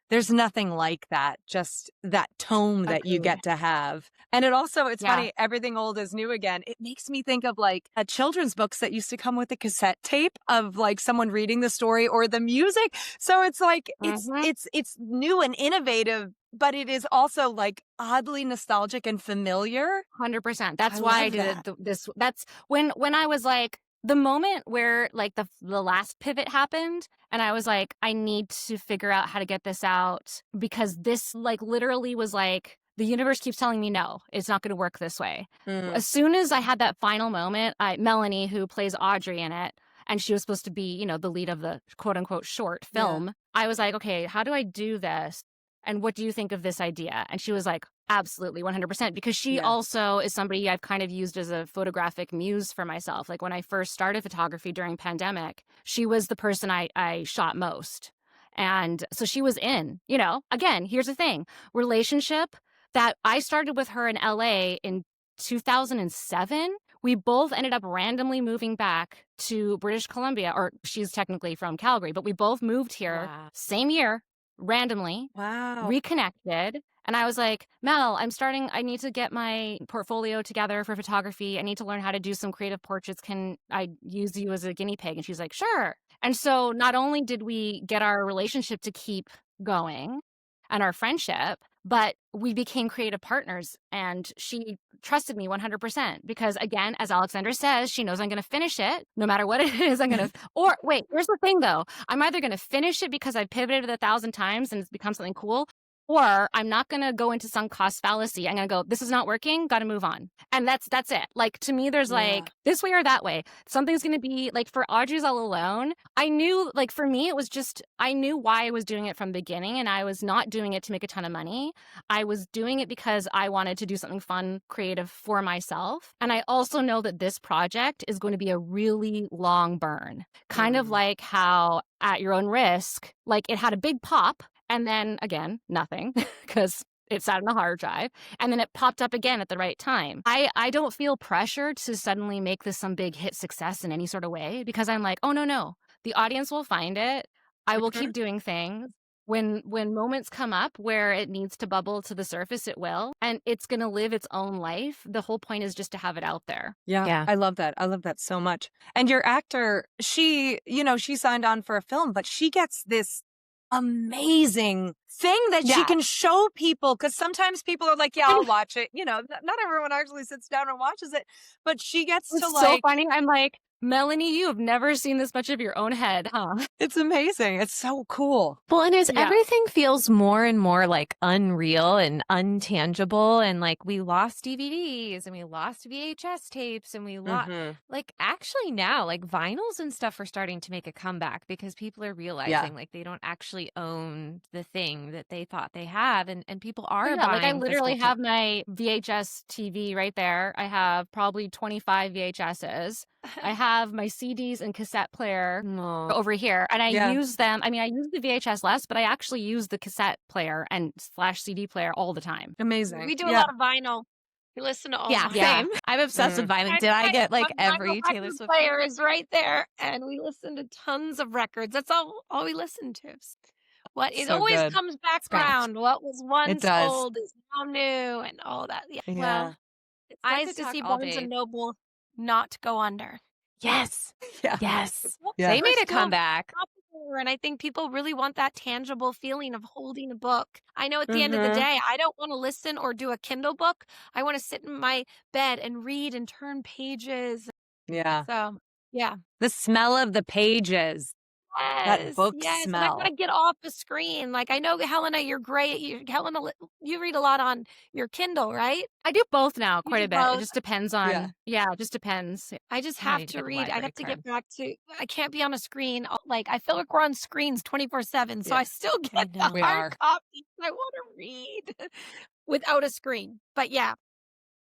there's nothing like that. Just that tome that you get to have. And it's funny, everything old is new again. It makes me think of like children's books that used to come with a cassette tape of like someone reading the story or the music. So it's like, it's new and innovative, but it is also like oddly nostalgic and familiar. 100%. That's why I did this. That's when I was like, the moment where like the last pivot happened and I was like, I need to figure out how to get this out, because this like literally was like, the universe keeps telling me, no, it's not going to work this way. As soon as I had that final moment, Melanie, who plays Audrey in it, and she was supposed to be, the lead of the quote unquote short film, I was like, okay, how do I do this? And what do you think of this idea? And she was like, absolutely, 100%, because she also is somebody I've kind of used as a photographic muse for myself. Like when I first started photography during pandemic, she was the person I shot most. And so she was in, again, here's the thing, relationship that I started with her in LA in 2007. We both ended up randomly moving back to British Columbia, or she's technically from Calgary, but we both moved here same year, randomly, reconnected. And I was like, Mel, I need to get my portfolio together for photography. I need to learn how to do some creative portraits. Can I use you as a guinea pig? And she's like, sure. And so not only did we get our relationship to keep going and our friendship, but we became creative partners, and she trusted me 100% because, again, as Alexandra says, she knows I'm going to finish it no matter what it is. I'm going to, or wait, here's the thing though. I'm either going to finish it because I pivoted 1,000 times and it's become something cool, or I'm not going to go into sunk cost fallacy. I'm going to go, this is not working, got to move on. And that's it. Like, to me, there's like this way or that way. Something's going to be like, for Audrey's All Alone, I knew, like, for me, it was just, I knew why I was doing it from the beginning, and I was not doing it to make a ton of money. I was doing it because I wanted to do something fun, creative for myself. And I also know that this project is going to be a really long burn, kind of like how At Your Own Risk, like it had a big pop. And then again, nothing, because it sat on the hard drive. And then it popped up again at the right time. I don't feel pressure to suddenly make this some big hit success in any sort of way, because I'm like, oh, no. The audience will find it. I will keep doing things. When moments come up where it needs to bubble to the surface, it will. And it's going to live its own life. The whole point is just to have it out there. Yeah. I love that. I love that so much. And your actor, she signed on for a film, but she gets this amazing thing that she can show people, because sometimes people are like, I'll watch it. Not everyone actually sits down and watches it, but she gets to like. So funny. I'm like, Melanie, you have never seen this much of your own head, huh? It's amazing. It's so cool. Well, and everything feels more and more like unreal and untangible. And like, we lost DVDs and we lost VHS tapes and we lost, like, actually now, like, vinyls and stuff are starting to make a comeback because people are realizing like they don't actually own the thing that they thought they have. And people are buying. Like, I literally have my VHS TV right there. I have probably 25 VHSs. I have my CDs and cassette player over here, and I use them. I mean, I use the VHS less, but I actually use the cassette player and / CD player all the time. Amazing. We do a lot of vinyl. We listen to all vinyl. Same. I'm obsessed with vinyl. Did I get like every Taylor Swift player is right there, and we listen to tons of records. That's all we listen to. It always comes back around. What was once old is now new, and all that. Yeah. Well, it's nice to see Barnes and Noble not go under. Yes. Yes. Yeah. They made a comeback. And I think people really want that tangible feeling of holding a book. I know at the end of the day, I don't want to listen or do a Kindle book. I want to sit in my bed and read and turn pages. Yeah. So, yeah. The smell of the pages. That book smell. And I want to get off the screen. Like, I know, Helena, you're great. Helena, you read a lot on your Kindle, right? I do both now quite a bit. It just depends on, it just depends. I just have to read. I have to get back to, I can't be on a screen. Like, I feel like we're on screens 24/7. So I still get the hard copy. I want to read without a screen. But yeah.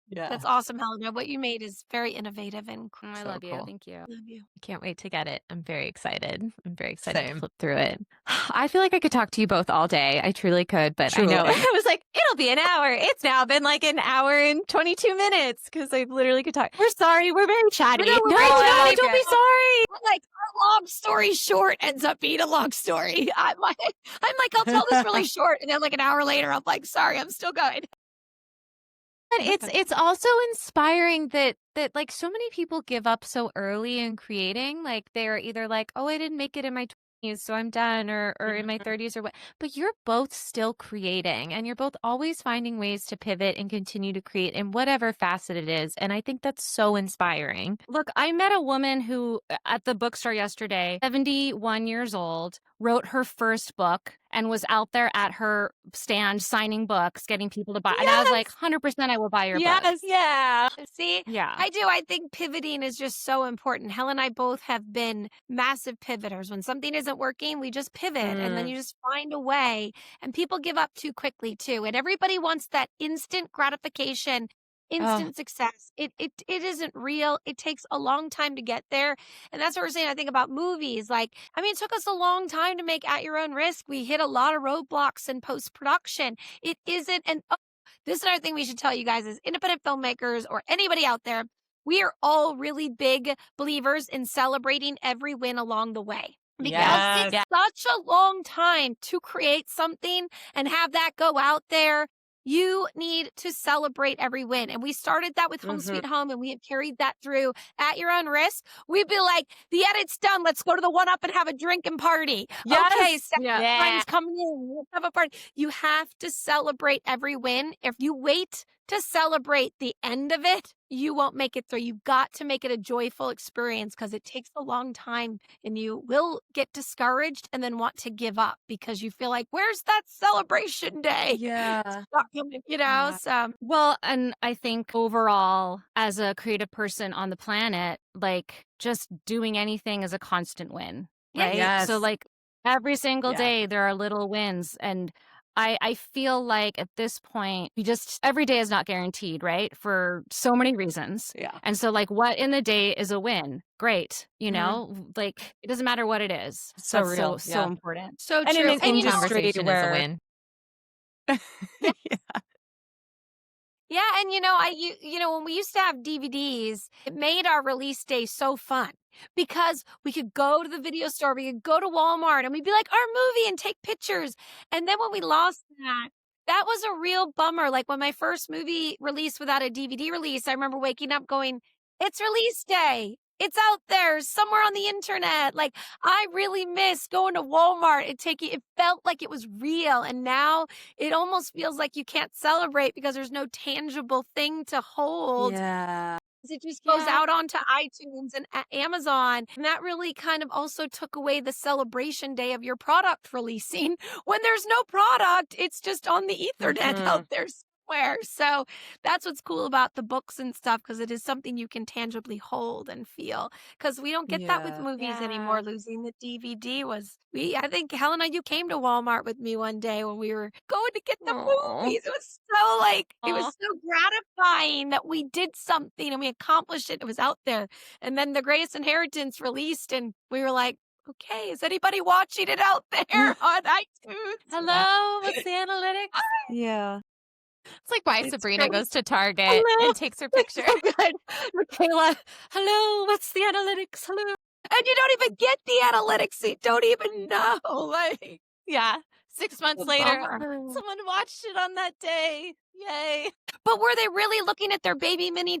Yeah. That's awesome, Helena. What you made is very innovative and cool. I So love you. cool. Thank you. Love you. I can't wait to get it. I'm very excited. I'm very excited to Same. flip through it. I feel like I could talk to you both all day. I truly could, but I know Truly. I was like, it'll be an hour. It's now been like an hour and 22 minutes because I literally could talk. We're sorry. We're very chatty. No, No, I no, like don't it. be sorry. Like our long story short ends up being a long story. I'm like, I'll tell this really short, and then like an hour later, I'm like, sorry, I'm still going. But it's also inspiring that like so many people give up so early in creating. Like they're either like, oh, I didn't make it in my 20s, so I'm done, or in my 30s or what. But you're both still creating, and you're both always finding ways to pivot and continue to create in whatever facet it is. And I think that's so inspiring. Look, I met a woman who, at the bookstore yesterday, 71 years old, wrote her first book and was out there at her stand signing books, getting people to buy. And I was like, 100% I will buy your book. Yeah. See, Yeah. I do. I think pivoting is just so important. Helen and I both have been massive pivoters. When something isn't working, we just pivot and then you just find a way. And people give up too quickly too. And everybody wants that instant gratification, instant success. It isn't real. It takes a long time to get there. And that's what we're saying, I think, about movies. Like, I mean, it took us a long time to make At Your Own Risk. We hit a lot of roadblocks in post-production. It isn't an this is another thing we should tell you guys is independent filmmakers or anybody out there, we are all really big believers in celebrating every win along the way. Because it's such a long time to create something and have that go out there. You need to celebrate every win. And we started that with Home Sweet Home, and we have carried that through At Your Own Risk. We'd be like, the edit's done. Let's go to the one up and have a drink and party. Yes. Okay, Yeah. friends coming in. Let's have a party. You have to celebrate every win. If you wait to celebrate the end of it, you won't make it through. You've got to make it a joyful experience because it takes a long time and you will get discouraged and then want to give up because you feel like, where's that celebration day? Yeah. It's not coming, you know? So, Well, and I think overall, as a creative person on the planet, like just doing anything is a constant win, right? Yes. So like every single Yeah. day, there are little wins. And I feel like at this point, every day is not guaranteed, right? For so many reasons. Yeah. And so like what in the day is a win? Great. You know, like it doesn't matter what it is. So That's real. so Yeah. important. so And in true. an And you know, industry Conversation is where- a win. yeah, and you know, when we used to have DVDs, it made our release day so fun because we could go to the video store, we could go to Walmart, and we'd be like, our movie, and take pictures. And then when we lost that was a real bummer. Like when my first movie released without a DVD release, I remember waking up going, it's release day. It's out there somewhere on the internet. Like I really miss going to Walmart and it felt like it was real. And now it almost feels like you can't celebrate because there's no tangible thing to hold. Yeah. It just goes out onto iTunes and Amazon. And that really kind of also took away the celebration day of your product releasing. When there's no product, it's just on the Ethernet out there somewhere. So that's what's cool about the books and stuff, because it is something you can tangibly hold and feel. Because we don't get that with movies anymore. Losing the DVD I think, Helena, you came to Walmart with me one day when we were going to get the movies. It was so it was so gratifying that we did something and we accomplished it. It was out there. And then The Greatest Inheritance released and we were like, okay, is anybody watching it out there on iTunes? Hello, what's the analytics? Yeah. It's like why It's Sabrina so- goes to Target Hello. and takes her picture. So good. Makayla, hello, what's the analytics? Hello. And you don't even get the analytics. You don't even know. Like, Yeah. 6 months a later, bummer. someone watched it on that day. Yay. But were they really looking at their baby mini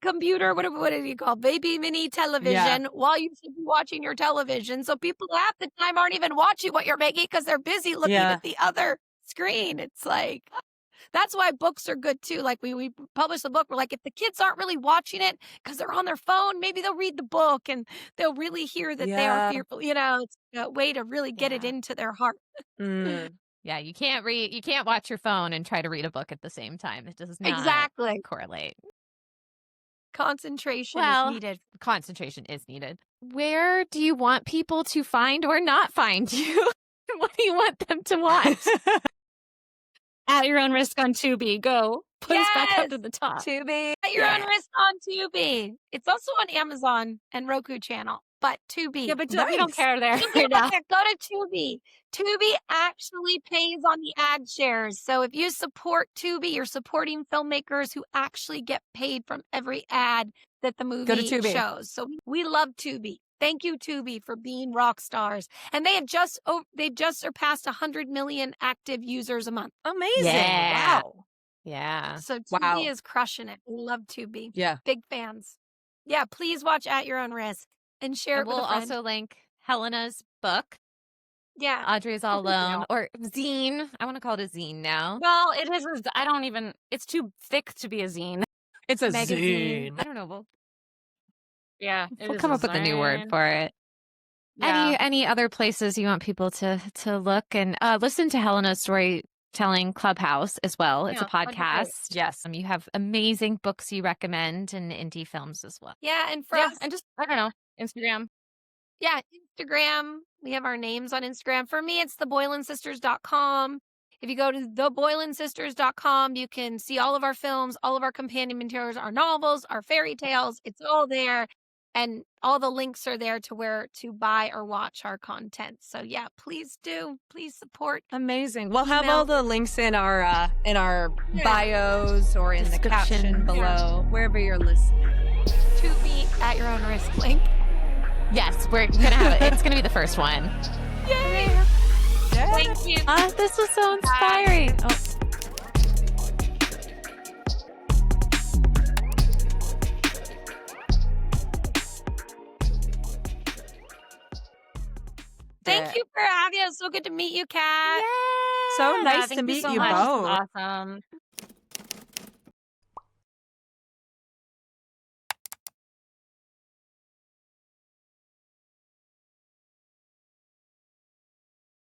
computer, what do you call baby mini television while you should be watching your television? So people half the time aren't even watching what you're making because they're busy looking at the other screen. It's like, that's why books are good too. Like we publish the book. We're like, if the kids aren't really watching it because they're on their phone, maybe they'll read the book and they'll really hear that they are fearful. You know, it's a way to really get it into their heart. Yeah, you can't watch your phone and try to read a book at the same time. It does not Exactly. correlate. Concentration Well, is needed. Concentration is needed. Where do you want people to find or not find you? What do you want them to watch? At Your Own Risk on Tubi. Go. put us back up Yes! to the top. Tubi. At your own risk on Tubi. It's also on Amazon and Roku channel, but Tubi. Yeah, but we don't Nice. care there Think right about now. it. Go to Tubi. Tubi actually pays on the ad shares. So if you support Tubi, you're supporting filmmakers who actually get paid from every ad that the movie Tubi. shows. So we love Tubi. Thank you, Tubi, for being rock stars. And they've just surpassed 100 million active users a month. Amazing. Yeah. Wow. Yeah. So Tubi Wow. is crushing it. We love Tubi. Yeah. Big fans. Yeah, please watch At Your Own Risk and share And it with we'll a friend. also link Helena's book, Yeah. Audrey's All Please Alone, don't. or zine. I want to call it a zine now. Well, it is. I don't even. It's too thick to be a zine. It's a Magazine. zine. I don't know. Yeah, We'll come up with a new word for it. Yeah. Any other places you want people to look and listen to Helena's Storytelling Clubhouse as well? It's a Yeah, that'd be great. podcast. Yes. You have amazing books you recommend and indie films as well. Yeah, and for Yeah, us, and just I don't know, Instagram. yeah, Instagram. We have our names on Instagram. For me, it's theboylansisters.com. If you go to theboylansisters.com, you can see all of our films, all of our companion materials, our novels, our fairy tales. It's all there. And all the links are there to where to buy or watch our content. So yeah, please do. Please support. Amazing. We'll have Email. all the links in our bios or in the caption Description. below, wherever you're listening. Tubi At Your Own Risk link. Yes, we're gonna have it. It's gonna be the first one. Yay! Thank you. This was so inspiring. Oh. Thank you for having us. So good to meet you, Kat. So Yeah, nice thank to meet so you much. both. Awesome.